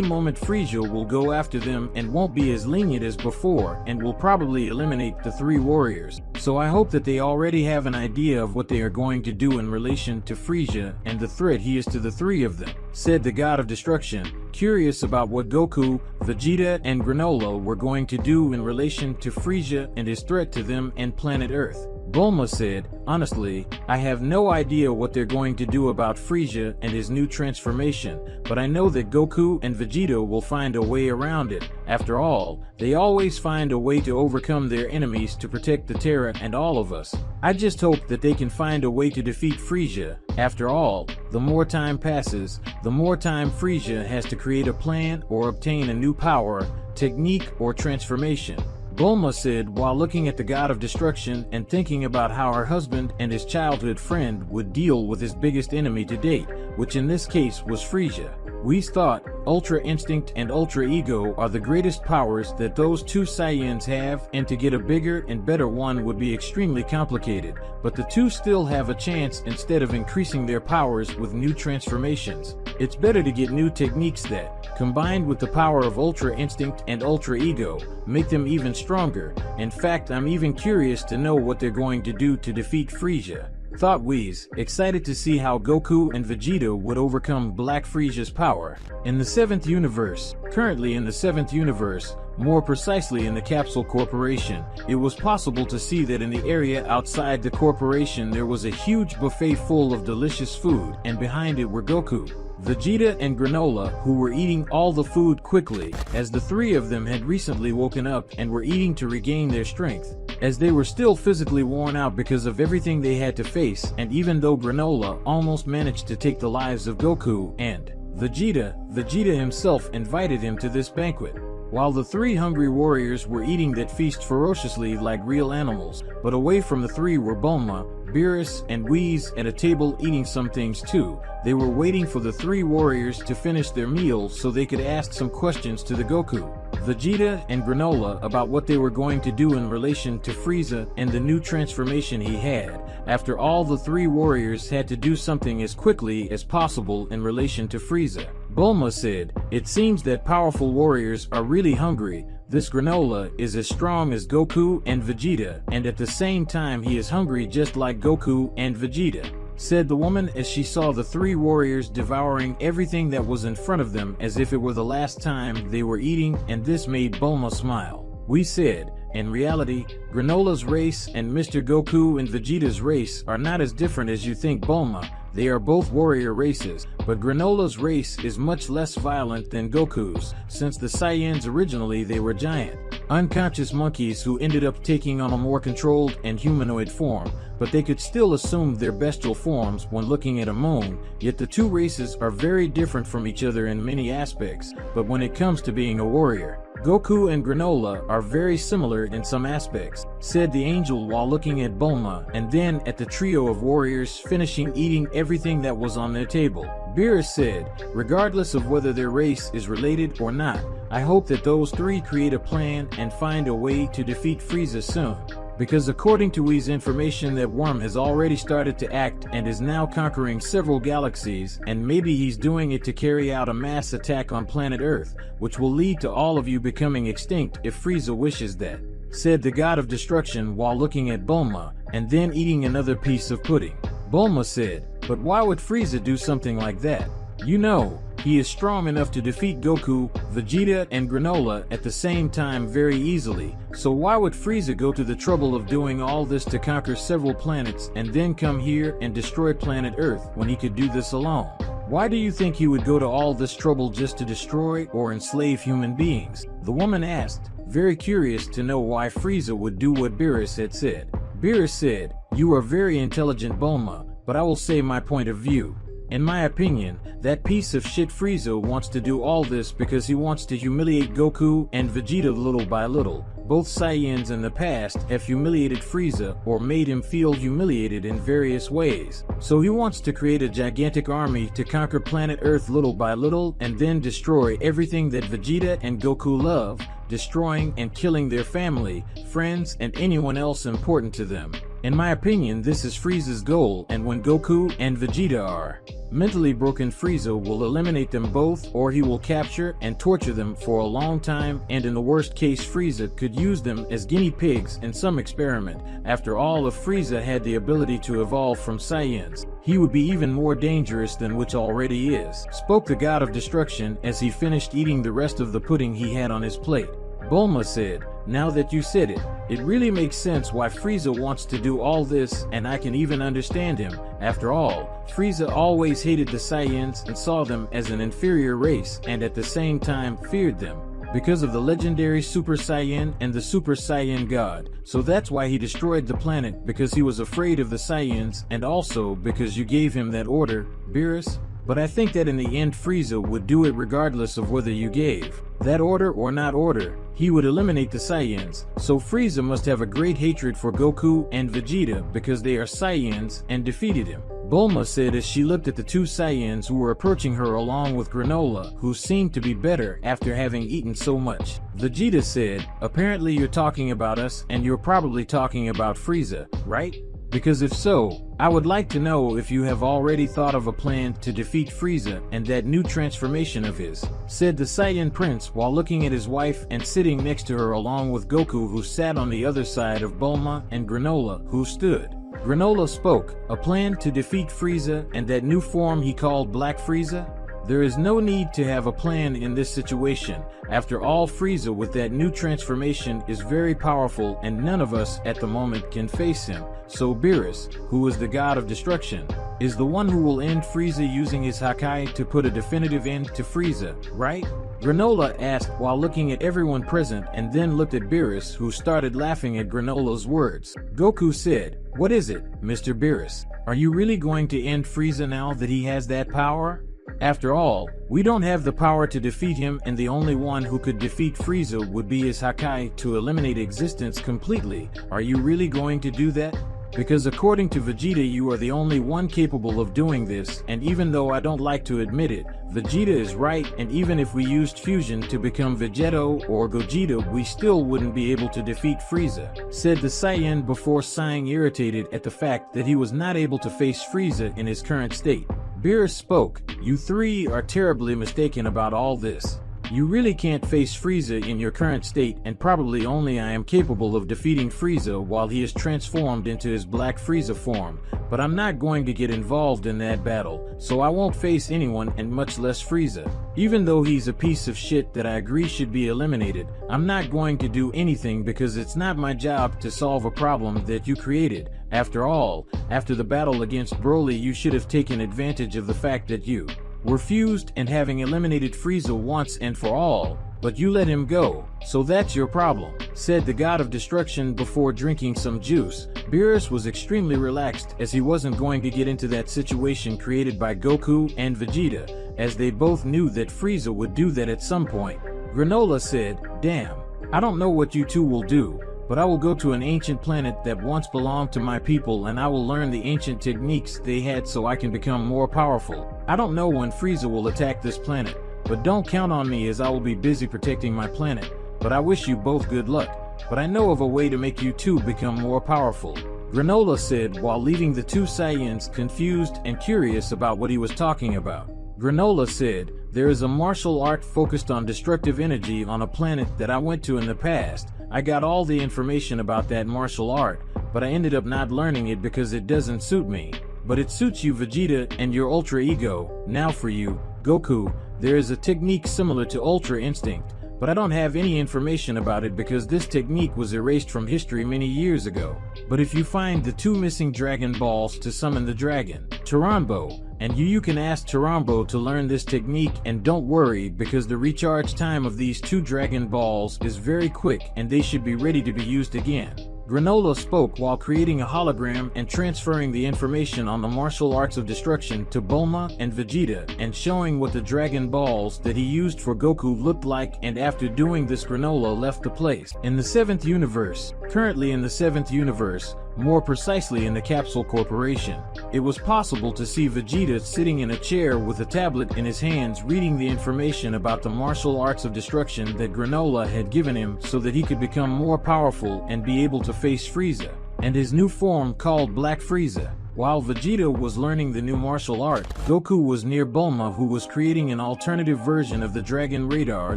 moment Frieza will go after them and won't be as lenient as before and will probably eliminate the 3 warriors. So I hope that they already have an idea of what they are going to do in relation to Frieza and the threat he is to the 3 of them, said the God of Destruction, curious about what Goku, Vegeta, and Granola were going to do in relation to Frieza and his threat to them and planet Earth. Bulma said, honestly, I have no idea what they're going to do about Frieza and his new transformation, but I know that Goku and Vegeta will find a way around it. After all, they always find a way to overcome their enemies to protect the Terra and all of us. I just hope that they can find a way to defeat Frieza. After all, the more time passes, the more time Frieza has to create a plan or obtain a new power, technique, or transformation. Bulma said while looking at the God of Destruction and thinking about how her husband and his childhood friend would deal with his biggest enemy to date, which in this case was Frieza. We thought Ultra Instinct and Ultra Ego are the greatest powers that those 2 Saiyans have, and to get a bigger and better one would be extremely complicated, but the 2 still have a chance instead of increasing their powers with new transformations. It's better to get new techniques that, combined with the power of Ultra Instinct and Ultra Ego, make them even stronger. In fact, I'm even curious to know what they're going to do to defeat Frieza. Thought Whis, excited to see how Goku and Vegeta would overcome Black Frieza's power. In the 7th universe, currently in the 7th universe, more precisely in the Capsule Corporation, it was possible to see that in the area outside the corporation there was a huge buffet full of delicious food, and behind it were Goku, Vegeta, and Granola, who were eating all the food quickly, as the 3 of them had recently woken up and were eating to regain their strength, as they were still physically worn out because of everything they had to face. And even though Granola almost managed to take the lives of Goku and Vegeta himself invited him to this banquet. While the 3 hungry warriors were eating that feast ferociously like real animals, but away from the 3 were Bulma, Beerus, and Whis at a table eating some things too. They were waiting for the 3 warriors to finish their meal so they could ask some questions to the Goku, Vegeta, and Granola about what they were going to do in relation to Frieza and the new transformation he had. After all, the 3 warriors had to do something as quickly as possible in relation to Frieza. Bulma said, it seems that powerful warriors are really hungry. This Granola is as strong as Goku and Vegeta, and at the same time he is hungry just like Goku and Vegeta, said the woman as she saw the 3 warriors devouring everything that was in front of them as if it were the last time they were eating, and this made Bulma smile. We said, in reality, Granola's race and Mr. Goku and Vegeta's race are not as different as you think, Bulma. They are both warrior races, but Granola's race is much less violent than Goku's, since the Saiyans originally they were giant, unconscious monkeys who ended up taking on a more controlled and humanoid form, but they could still assume their bestial forms when looking at a moon. Yet the 2 races are very different from each other in many aspects, but when it comes to being a warrior, Goku and Granola are very similar in some aspects, said the angel while looking at Bulma and then at the trio of warriors finishing eating everything that was on their table. Beerus said, regardless of whether their race is related or not, I hope that those 3 create a plan and find a way to defeat Frieza soon. Because according to Whis information that Worm has already started to act and is now conquering several galaxies, and maybe he's doing it to carry out a mass attack on planet Earth, which will lead to all of you becoming extinct if Frieza wishes that, said the God of Destruction while looking at Bulma and then eating another piece of pudding. Bulma said, but why would Frieza do something like that? You know, he is strong enough to defeat Goku, Vegeta, and Granola at the same time very easily, so why would Frieza go to the trouble of doing all this to conquer several planets and then come here and destroy planet Earth when he could do this alone? Why do you think he would go to all this trouble just to destroy or enslave human beings? The woman asked, very curious to know why Frieza would do what Beerus had said. Beerus said, you are very intelligent, Bulma, but I will say my point of view. In my opinion, that piece of shit Frieza wants to do all this because he wants to humiliate Goku and Vegeta little by little. Both Saiyans in the past have humiliated Frieza or made him feel humiliated in various ways. So he wants to create a gigantic army to conquer planet Earth little by little and then destroy everything that Vegeta and Goku love, destroying and killing their family, friends, and anyone else important to them. In my opinion, this is Frieza's goal, and when Goku and Vegeta are mentally broken, Frieza will eliminate them both, or he will capture and torture them for a long time, and in the worst case Frieza could use them as guinea pigs in some experiment. After all, if Frieza had the ability to evolve from Saiyans, he would be even more dangerous than which already is, spoke the God of Destruction as he finished eating the rest of the pudding he had on his plate. Bulma said, "Now that you said it, it really makes sense why Frieza wants to do all this, and I can even understand him. After all, Frieza always hated the Saiyans and saw them as an inferior race and at the same time feared them because of the legendary Super Saiyan and the Super Saiyan God. So that's why he destroyed the planet, because he was afraid of the Saiyans, and also because you gave him that order, Beerus. But I think that in the end Frieza would do it regardless of whether you gave that order or not order. He would eliminate the Saiyans. So Frieza must have a great hatred for Goku and Vegeta because they are Saiyans and defeated him." Bulma said as she looked at the two Saiyans who were approaching her along with Granola, who seemed to be better after having eaten so much. Vegeta said, "Apparently you're talking about us, and you're probably talking about Frieza, right? Because if so, I would like to know if you have already thought of a plan to defeat Frieza and that new transformation of his," said the Saiyan Prince while looking at his wife and sitting next to her along with Goku, who sat on the other side of Bulma, and Granola, who stood. Granola spoke, "A plan to defeat Frieza and that new form he called Black Frieza? There is no need to have a plan in this situation. After all, Frieza with that new transformation is very powerful and none of us at the moment can face him. So Beerus, who is the God of Destruction, is the one who will end Frieza using his Hakai to put a definitive end to Frieza, right?" Granola asked while looking at everyone present, and then looked at Beerus, who started laughing at Granola's words. Goku said, "What is it, Mr. Beerus? Are you really going to end Frieza now that he has that power? After all, we don't have the power to defeat him, and the only one who could defeat Frieza would be his Hakai to eliminate existence completely. Are you really going to do that? Because according to Vegeta you are the only one capable of doing this, and even though I don't like to admit it, Vegeta is right, and even if we used fusion to become Vegeto or Gogeta, we still wouldn't be able to defeat Frieza," said the Saiyan before sighing, irritated at the fact that he was not able to face Frieza in his current state. Beerus spoke, "You three are terribly mistaken about all this. You really can't face Frieza in your current state, and probably only I am capable of defeating Frieza while he is transformed into his Black Frieza form, but I'm not going to get involved in that battle, so I won't face anyone, and much less Frieza. Even though he's a piece of shit that I agree should be eliminated, I'm not going to do anything because it's not my job to solve a problem that you created. After all, after the battle against Broly you should have taken advantage of the fact that you were fused and having eliminated Frieza once and for all, but you let him go, so that's your problem," said the God of Destruction before drinking some juice. Beerus was extremely relaxed as he wasn't going to get into that situation created by Goku and Vegeta, as they both knew that Frieza would do that at some point. Granola said, "Damn, I don't know what you two will do, but I will go to an ancient planet that once belonged to my people, and I will learn the ancient techniques they had so I can become more powerful. I don't know when Frieza will attack this planet, but don't count on me as I will be busy protecting my planet. But I wish you both good luck. But I know of a way to make you two become more powerful," Granola said while leaving the two Saiyans confused and curious about what he was talking about. Granola said, "There is a martial art focused on destructive energy on a planet that I went to in the past. I got all the information about that martial art, but I ended up not learning it because it doesn't suit me. But it suits you, Vegeta, and your Ultra Ego. Now for you, Goku, there is a technique similar to Ultra Instinct, but I don't have any information about it because this technique was erased from history many years ago. But if you find the two missing Dragon Balls to summon the dragon, Taranbo, and you can ask Taranbo to learn this technique, and don't worry because the recharge time of these two Dragon Balls is very quick and they should be ready to be used again." Granola spoke while creating a hologram and transferring the information on the martial arts of destruction to Bulma and Vegeta and showing what the Dragon Balls that he used for Goku looked like, and after doing this Granola left the place. In the 7th universe, currently in the 7th universe, more precisely in the Capsule Corporation, it was possible to see Vegeta sitting in a chair with a tablet in his hands reading the information about the martial arts of destruction that Granola had given him so that he could become more powerful and be able to face Frieza, and his new form called Black Frieza. While Vegeta was learning the new martial art, Goku was near Bulma, who was creating an alternative version of the Dragon Radar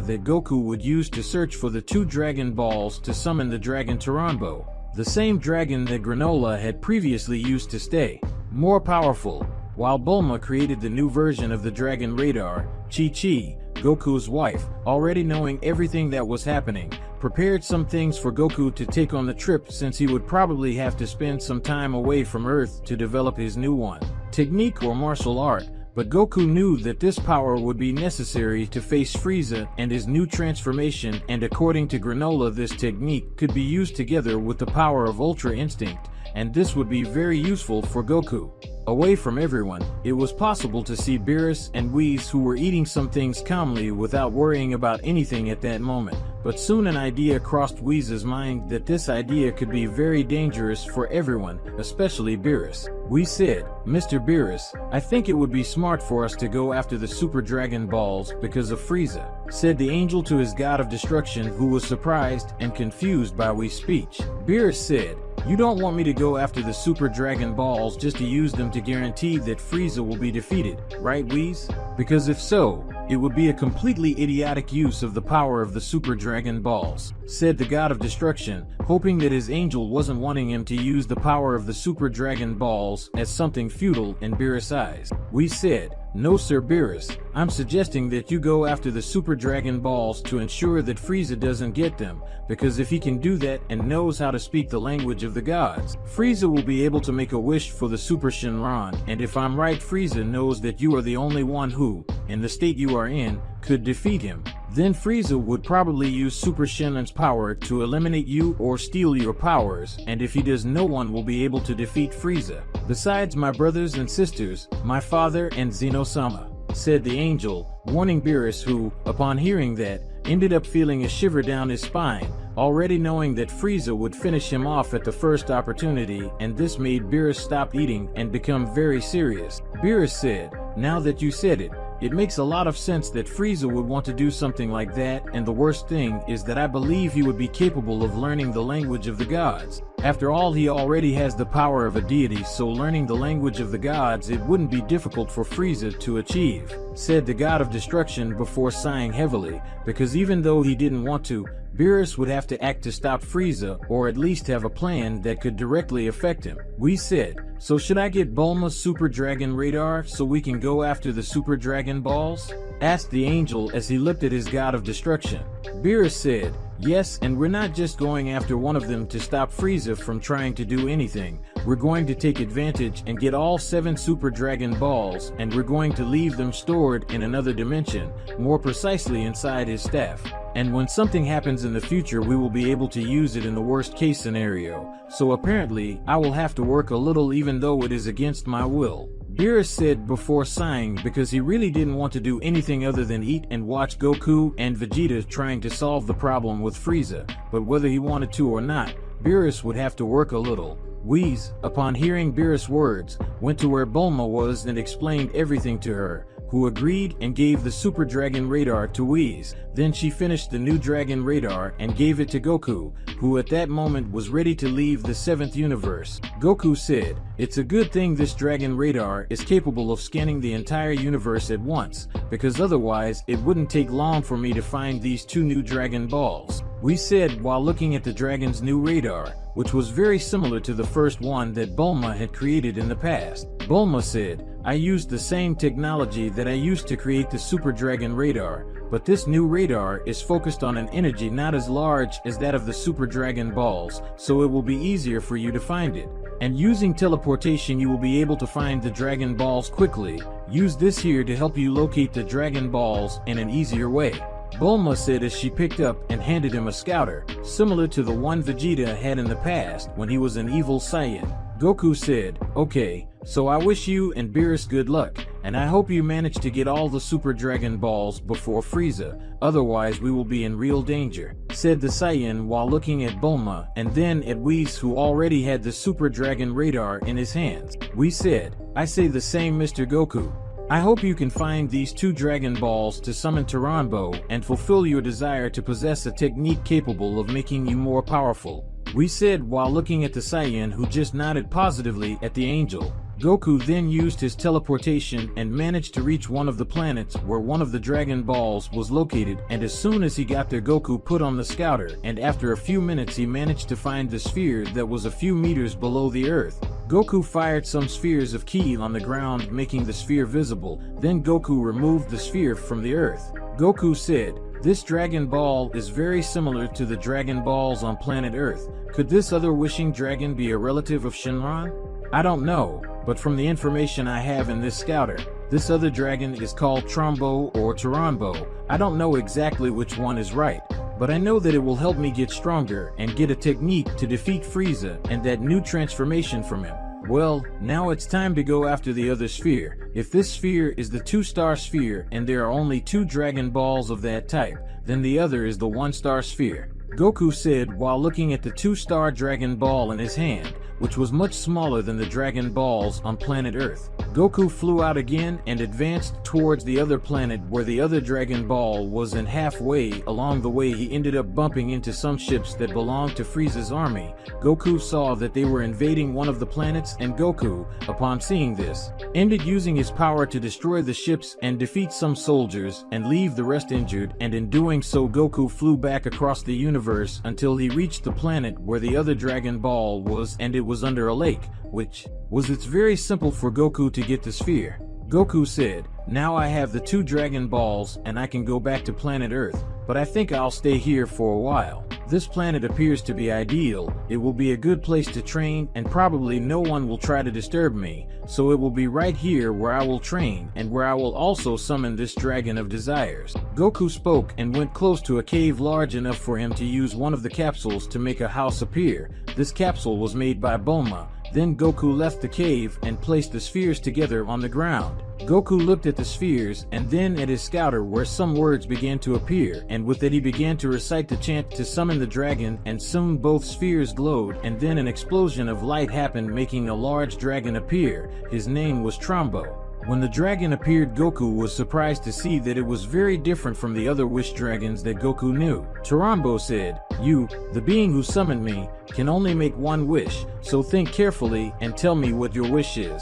that Goku would use to search for the 2 Dragon Balls to summon the Dragon Taranbo, the same dragon that Granola had previously used to stay more powerful. While Bulma created the new version of the Dragon Radar, Chi-Chi, Goku's wife, already knowing everything that was happening, prepared some things for Goku to take on the trip, since he would probably have to spend some time away from Earth to develop his new one, technique or martial art. But Goku knew that this power would be necessary to face Frieza and his new transformation, and according to Granola, this technique could be used together with the power of Ultra Instinct, and this would be very useful for Goku. Away from everyone, it was possible to see Beerus and Whis, who were eating some things calmly without worrying about anything at that moment. But soon an idea crossed Whis' mind that this idea could be very dangerous for everyone, especially Beerus. Whis said, "Mr. Beerus, I think it would be smart for us to go after the Super Dragon Balls because of Frieza," said the angel to his god of destruction, who was surprised and confused by Whis' speech. Beerus said, "You don't want me to go after the Super Dragon Balls just to use them to guarantee that Frieza will be defeated, right, Whis? Because if so, it would be a completely idiotic use of the power of the Super Dragon Balls," said the god of destruction, hoping that his angel wasn't wanting him to use the power of the Super Dragon Balls as something futile in Beerus' eyes. Whis said, "No, Sir Beerus, I'm suggesting that you go after the Super Dragon Balls to ensure that Frieza doesn't get them, because if he can do that and knows how to speak the language of the gods, Frieza will be able to make a wish for the Super Shenron, and if I'm right, Frieza knows that you are the only one who, in the state you are in, could defeat him. Then Frieza would probably use Super Shenron's power to eliminate you or steal your powers, and if he does, no one will be able to defeat Frieza. Besides my brothers and sisters, my father and Zeno-sama," said the angel, warning Beerus, who, upon hearing that, ended up feeling a shiver down his spine, already knowing that Frieza would finish him off at the first opportunity, and this made Beerus stop eating and become very serious. Beerus said, "Now that you said it, it makes a lot of sense that Frieza would want to do something like that, and the worst thing is that I believe he would be capable of learning the language of the gods. After all, he already has the power of a deity, so learning the language of the gods, it wouldn't be difficult for Frieza to achieve," said the god of destruction before sighing heavily, because even though he didn't want to, Beerus would have to act to stop Frieza, or at least have a plan that could directly affect him. We said, "So should I get Bulma's Super Dragon Radar so we can go after the Super Dragon Balls?" asked the angel as he looked at his god of destruction. Beerus said, "Yes, and we're not just going after one of them to stop Frieza from trying to do anything. We're going to take advantage and get all 7 Super Dragon Balls, and we're going to leave them stored in another dimension, more precisely inside his staff. And when something happens in the future, we will be able to use it in the worst case scenario. So apparently, I will have to work a little even though it is against my will." Beerus said before sighing, because he really didn't want to do anything other than eat and watch Goku and Vegeta trying to solve the problem with Frieza, but whether he wanted to or not, Beerus would have to work a little. Whis, upon hearing Beerus' words, went to where Bulma was and explained everything to her, who agreed and gave the Super Dragon Radar to Whis. Then she finished the new Dragon Radar and gave it to Goku, who at that moment was ready to leave the 7th universe. Goku said, "It's a good thing this Dragon Radar is capable of scanning the entire universe at once, because otherwise it wouldn't take long for me to find these 2 new Dragon Balls," we said while looking at the Dragon's new radar, which was very similar to the first one that Bulma had created in the past. Bulma said, "I used the same technology that I used to create the Super Dragon Radar, but this new radar is focused on an energy not as large as that of the Super Dragon Balls, so it will be easier for you to find it. And using teleportation you will be able to find the Dragon Balls quickly. Use this here to help you locate the Dragon Balls in an easier way." Bulma said as she picked up and handed him a scouter, similar to the one Vegeta had in the past when he was an evil Saiyan. Goku said, "Okay, so I wish you and Beerus good luck, and I hope you manage to get all the Super Dragon Balls before Frieza, otherwise we will be in real danger," said the Saiyan while looking at Bulma and then at Whis, who already had the Super Dragon radar in his hands. Whis said, "I say the same, Mr. Goku. I hope you can find these 2 Dragon Balls to summon Taranbo and fulfill your desire to possess a technique capable of making you more powerful," we said while looking at the Saiyan, who just nodded positively at the angel. Goku then used his teleportation and managed to reach one of the planets where one of the Dragon Balls was located, and as soon as he got there, Goku put on the scouter, and after a few minutes he managed to find the sphere that was a few meters below the Earth. Goku fired some spheres of ki on the ground, making the sphere visible. Then Goku removed the sphere from the Earth. Goku said, "This Dragon Ball is very similar to the Dragon Balls on planet Earth. Could this other wishing dragon be a relative of Shenron? I don't know, but from the information I have in this scouter, this other dragon is called Trombo or Taranbo. I don't know exactly which one is right, but I know that it will help me get stronger and get a technique to defeat Frieza and that new transformation from him. Well, now it's time to go after the other sphere. If this sphere is the 2-star sphere and there are only 2 Dragon Balls of that type, then the other is the 1-star sphere," Goku said while looking at the 2-star Dragon Ball in his hand, which was much smaller than the Dragon Balls on planet Earth. Goku flew out again and advanced towards the other planet where the other Dragon Ball was, and halfway along the way he ended up bumping into some ships that belonged to Frieza's army. Goku saw that they were invading one of the planets, and Goku, upon seeing this, ended using his power to destroy the ships and defeat some soldiers and leave the rest injured, and in doing so Goku flew back across the universe until he reached the planet where the other Dragon Ball was, and it was under a lake, which was it's very simple for Goku to get the sphere. Goku said, "Now I have the 2 Dragon Balls and I can go back to planet Earth, but I think I'll stay here for a while. This planet appears to be ideal. It will be a good place to train and probably no one will try to disturb me, so it will be right here where I will train and where I will also summon this Dragon of Desires." Goku spoke and went close to a cave large enough for him to use one of the capsules to make a house appear. This capsule was made by Bulma. Then Goku left the cave and placed the spheres together on the ground. Goku looked at the spheres and then at his scouter where some words began to appear, and with it he began to recite the chant to summon the dragon, and soon both spheres glowed and then an explosion of light happened, making a large dragon appear. His name was Trombo. When the dragon appeared, Goku was surprised to see that it was very different from the other wish dragons that Goku knew. Taranbo said, "You, the being who summoned me, can only make one wish, so think carefully and tell me what your wish is."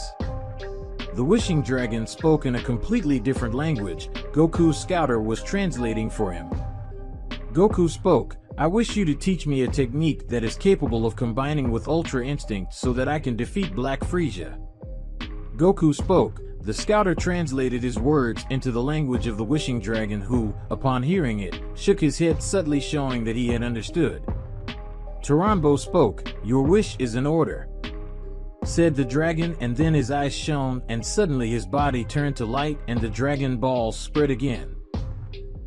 The wishing dragon spoke in a completely different language. Goku's scouter was translating for him. Goku spoke, "I wish you to teach me a technique that is capable of combining with Ultra Instinct so that I can defeat Black Frieza." Goku spoke. The scouter translated his words into the language of the wishing dragon, who, upon hearing it, shook his head subtly, showing that he had understood. Taranbo spoke, "Your wish is in order," said the dragon, and then his eyes shone and suddenly his body turned to light and the Dragon Balls spread again.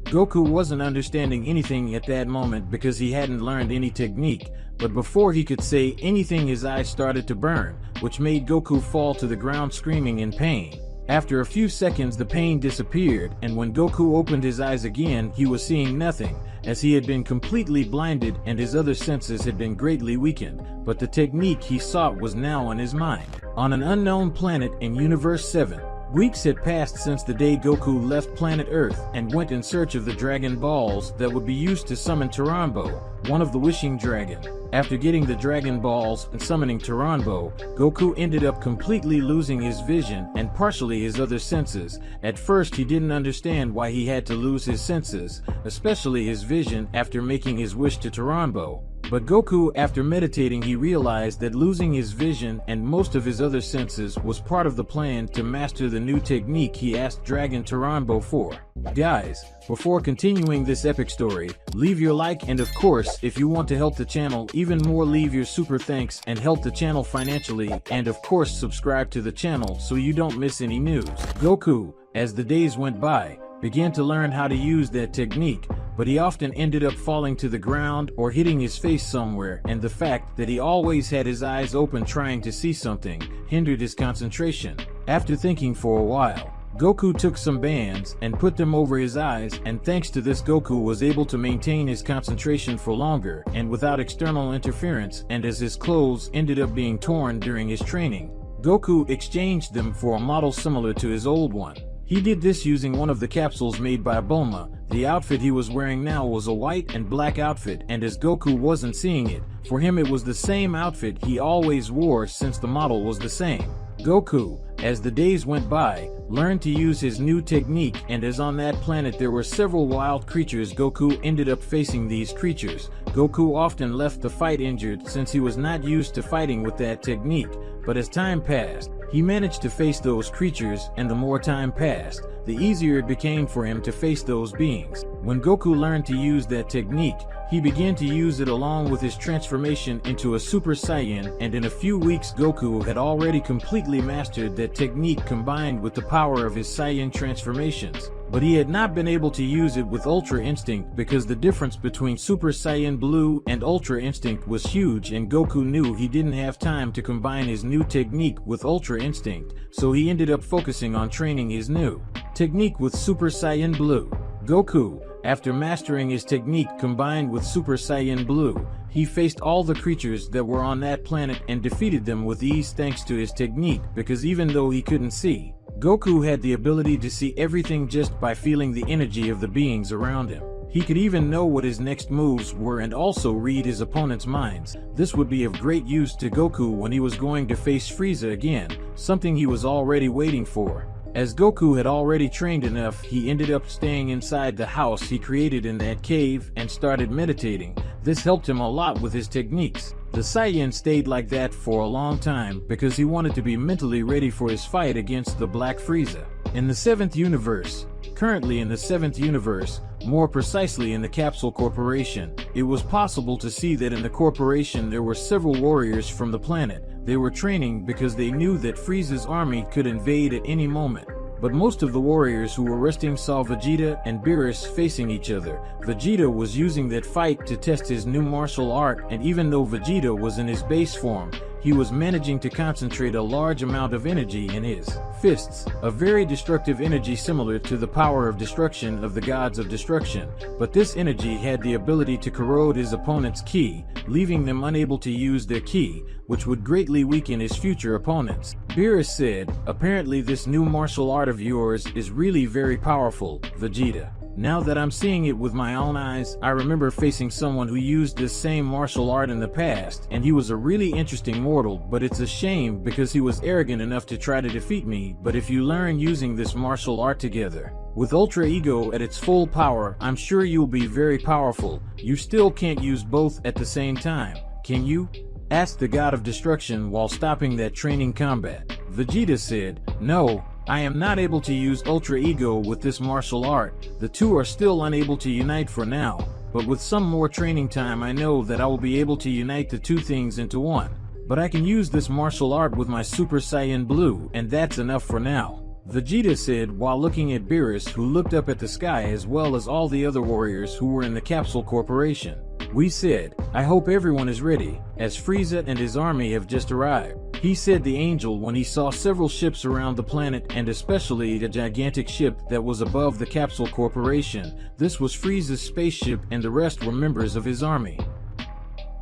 Goku wasn't understanding anything at that moment because he hadn't learned any technique, but before he could say anything his eyes started to burn, which made Goku fall to the ground screaming in pain. After a few seconds the pain disappeared, and when Goku opened his eyes again he was seeing nothing, as he had been completely blinded and his other senses had been greatly weakened, but the technique he sought was now in his mind. On an unknown planet in Universe 7, weeks had passed since the day Goku left planet Earth and went in search of the Dragon Balls that would be used to summon Taranbo, one of the wishing dragon. After getting the Dragon Balls and summoning Taranbo, Goku ended up completely losing his vision and partially his other senses. At first he didn't understand why he had to lose his senses, especially his vision, after making his wish to Taranbo. But Goku, after meditating, he realized that losing his vision and most of his other senses was part of the plan to master the new technique he asked Dragon Taranbo for. Guys, before continuing this epic story, leave your like, and of course, if you want to help the channel even more, leave your super thanks and help the channel financially, and of course subscribe to the channel so you don't miss any news. Goku. As the days went by, began to learn how to use that technique, but he often ended up falling to the ground or hitting his face somewhere, and the fact that he always had his eyes open trying to see something hindered his concentration. After thinking for a while, Goku took some bands and put them over his eyes, and thanks to this Goku was able to maintain his concentration for longer and without external interference, and as his clothes ended up being torn during his training, Goku exchanged them for a model similar to his old one. He did this using one of the capsules made by Bulma. The outfit he was wearing now was a white and black outfit, and as Goku wasn't seeing it, for him it was the same outfit he always wore since the model was the same. Goku, as the days went by, learned to use his new technique, and as on that planet there were several wild creatures, Goku ended up facing these creatures. Goku often left the fight injured since he was not used to fighting with that technique, but as time passed, he managed to face those creatures, and the more time passed, the easier it became for him to face those beings. When Goku learned to use that technique, he began to use it along with his transformation into a Super Saiyan, and in a few weeks Goku had already completely mastered that technique combined with the power of his Saiyan transformations. But he had not been able to use it with Ultra Instinct because the difference between Super Saiyan Blue and Ultra Instinct was huge, and Goku knew he didn't have time to combine his new technique with Ultra Instinct, so he ended up focusing on training his new technique with Super Saiyan Blue. Goku, after mastering his technique combined with Super Saiyan Blue, he faced all the creatures that were on that planet and defeated them with ease thanks to his technique, because even though he couldn't see, Goku had the ability to see everything just by feeling the energy of the beings around him. He could even know what his next moves were and also read his opponent's minds. This would be of great use to Goku when he was going to face Frieza again, something he was already waiting for. As Goku had already trained enough, he ended up staying inside the house he created in that cave and started meditating. This helped him a lot with his techniques. The Saiyan stayed like that for a long time because he wanted to be mentally ready for his fight against the Black Frieza. In the 7th universe, currently in the 7th universe, more precisely in the Capsule Corporation, it was possible to see that in the corporation there were several warriors from the planet. They were training because they knew that Frieza's army could invade at any moment. But most of the warriors who were resting saw Vegeta and Beerus facing each other. Vegeta was using that fight to test his new martial art, and even though Vegeta was in his base form, he was managing to concentrate a large amount of energy in his fists, a very destructive energy similar to the power of destruction of the gods of destruction, but this energy had the ability to corrode his opponent's ki, leaving them unable to use their ki, which would greatly weaken his future opponents. Beerus said, "Apparently this new martial art of yours is really very powerful, Vegeta. Now that I'm seeing it with my own eyes, I remember facing someone who used this same martial art in the past, and he was a really interesting mortal, but it's a shame because he was arrogant enough to try to defeat me. But if you learn using this martial art together, with Ultra Ego at its full power, I'm sure you'll be very powerful. You still can't use both at the same time, can you?" asked the God of Destruction while stopping that training combat. Vegeta said, "No, I am not able to use Ultra Ego with this martial art. The two are still unable to unite for now, but with some more training time I know that I will be able to unite the two things into one. But I can use this martial art with my Super Saiyan Blue, and that's enough for now," Vegeta said while looking at Beerus, who looked up at the sky, as well as all the other warriors who were in the Capsule Corporation. "We said, I hope everyone is ready, as Frieza and his army have just arrived," he said the angel when he saw several ships around the planet, and especially a gigantic ship that was above the Capsule Corporation. This was Frieza's spaceship, and the rest were members of his army.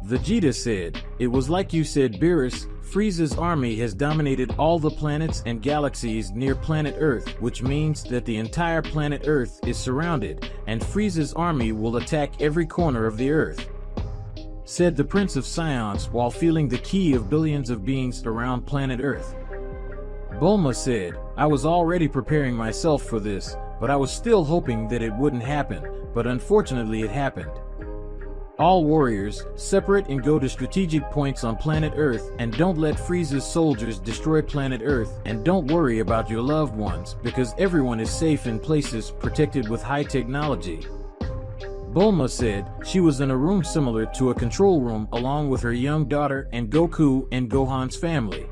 Vegeta said, "It was like you said, Beerus. Frieza's army has dominated all the planets and galaxies near planet Earth, which means that the entire planet Earth is surrounded, and Frieza's army will attack every corner of the Earth," said the Prince of Scions while feeling the ki of billions of beings around planet Earth. Bulma said, "I was already preparing myself for this, but I was still hoping that it wouldn't happen, but unfortunately it happened. All warriors, separate and go to strategic points on planet Earth, and don't let Frieza's soldiers destroy planet Earth, and don't worry about your loved ones, because everyone is safe in places protected with high technology." Bulma said she was in a room similar to a control room along with her young daughter and Goku and Gohan's family.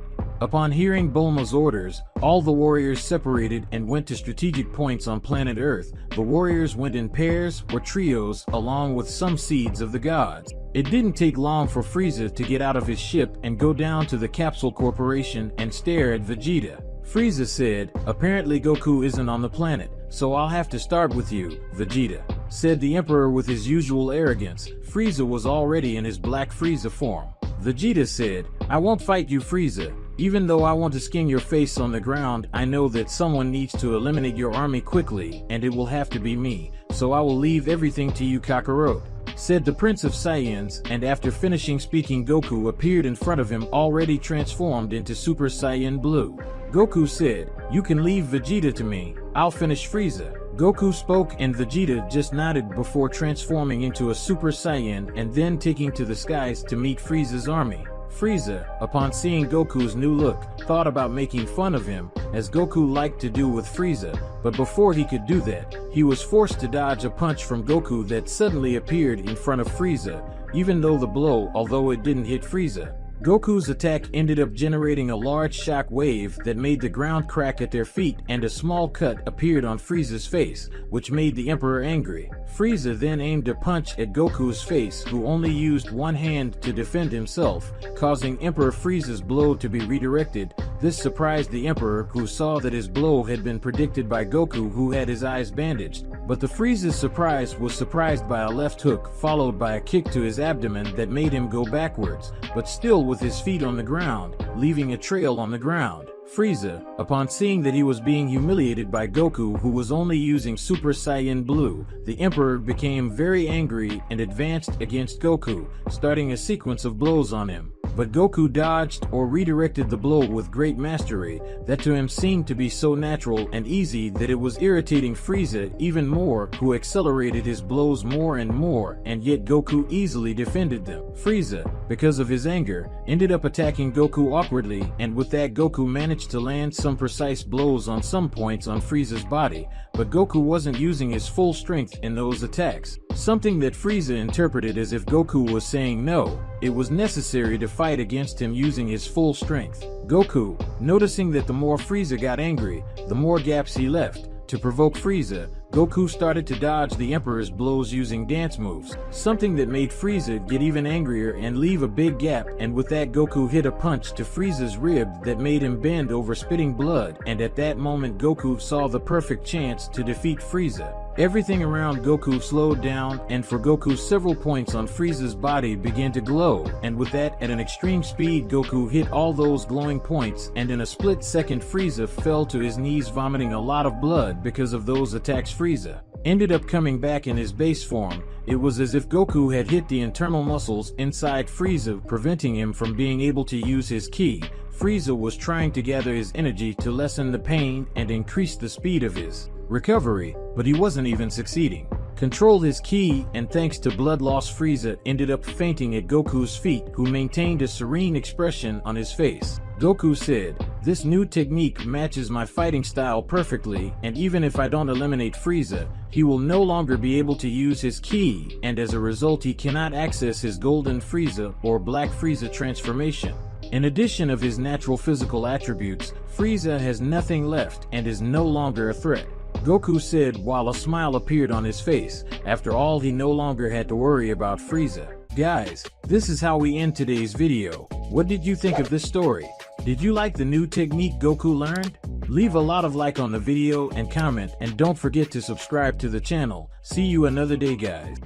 Upon hearing Bulma's orders, all the warriors separated and went to strategic points on planet Earth. The warriors went in pairs or trios along with some seeds of the gods. It didn't take long for Frieza to get out of his ship and go down to the Capsule Corporation and stare at Vegeta. Frieza said, "Apparently Goku isn't on the planet, so I'll have to start with you, Vegeta," said the Emperor with his usual arrogance. Frieza was already in his Black Frieza form. Vegeta said, "I won't fight you, Frieza. Even though I want to skin your face on the ground, I know that someone needs to eliminate your army quickly, and it will have to be me, so I will leave everything to you, Kakarot," said the Prince of Saiyans, and after finishing speaking, Goku appeared in front of him already transformed into Super Saiyan Blue. Goku said, "You can leave Vegeta to me, I'll finish Frieza." Goku spoke and Vegeta just nodded before transforming into a Super Saiyan and then taking to the skies to meet Frieza's army. Frieza, upon seeing Goku's new look, thought about making fun of him, as Goku liked to do with Frieza, but before he could do that, he was forced to dodge a punch from Goku that suddenly appeared in front of Frieza, even though the blow, although it didn't hit Frieza. Goku's attack ended up generating a large shock wave that made the ground crack at their feet, and a small cut appeared on Frieza's face, which made the Emperor angry. Frieza then aimed a punch at Goku's face, who only used one hand to defend himself, causing Emperor Frieza's blow to be redirected. This surprised the Emperor, who saw that his blow had been predicted by Goku, who had his eyes bandaged. But the Frieza's surprise was surprised by a left hook, followed by a kick to his abdomen that made him go backwards, but still with his feet on the ground, leaving a trail on the ground. Frieza, upon seeing that he was being humiliated by Goku, who was only using Super Saiyan Blue, the Emperor became very angry and advanced against Goku, starting a sequence of blows on him. But Goku dodged or redirected the blow with great mastery that to him seemed to be so natural and easy that it was irritating Frieza even more, who accelerated his blows more and more, and yet Goku easily defended them. Frieza, because of his anger, ended up attacking Goku awkwardly, and with that Goku managed to land some precise blows on some points on Frieza's body, but Goku wasn't using his full strength in those attacks. Something that Frieza interpreted as if Goku was saying no, it was necessary to fight against him using his full strength. Goku, noticing that the more Frieza got angry, the more gaps he left. To provoke Frieza, Goku started to dodge the Emperor's blows using dance moves, something that made Frieza get even angrier and leave a big gap, and with that Goku hit a punch to Frieza's rib that made him bend over spitting blood, and at that moment Goku saw the perfect chance to defeat Frieza. Everything around Goku slowed down, and for Goku several points on Frieza's body began to glow, and with that at an extreme speed Goku hit all those glowing points, and in a split second Frieza fell to his knees vomiting a lot of blood because of those attacks. Frieza ended up coming back in his base form. It was as if Goku had hit the internal muscles inside Frieza, preventing him from being able to use his ki. Frieza was trying to gather his energy to lessen the pain and increase the speed of his recovery, but he wasn't even succeeding. Controlled his ki, and thanks to blood loss Frieza ended up fainting at Goku's feet, who maintained a serene expression on his face. Goku said, "This new technique matches my fighting style perfectly, and even if I don't eliminate Frieza, he will no longer be able to use his ki, and as a result he cannot access his Golden Frieza or Black Frieza transformation. In addition of his natural physical attributes, Frieza has nothing left and is no longer a threat," Goku said while a smile appeared on his face. After all, he no longer had to worry about Frieza. Guys, this is how we end today's video. What did you think of this story? Did you like the new technique Goku learned? Leave a lot of like on the video and comment, and don't forget to subscribe to the channel. See you another day, guys.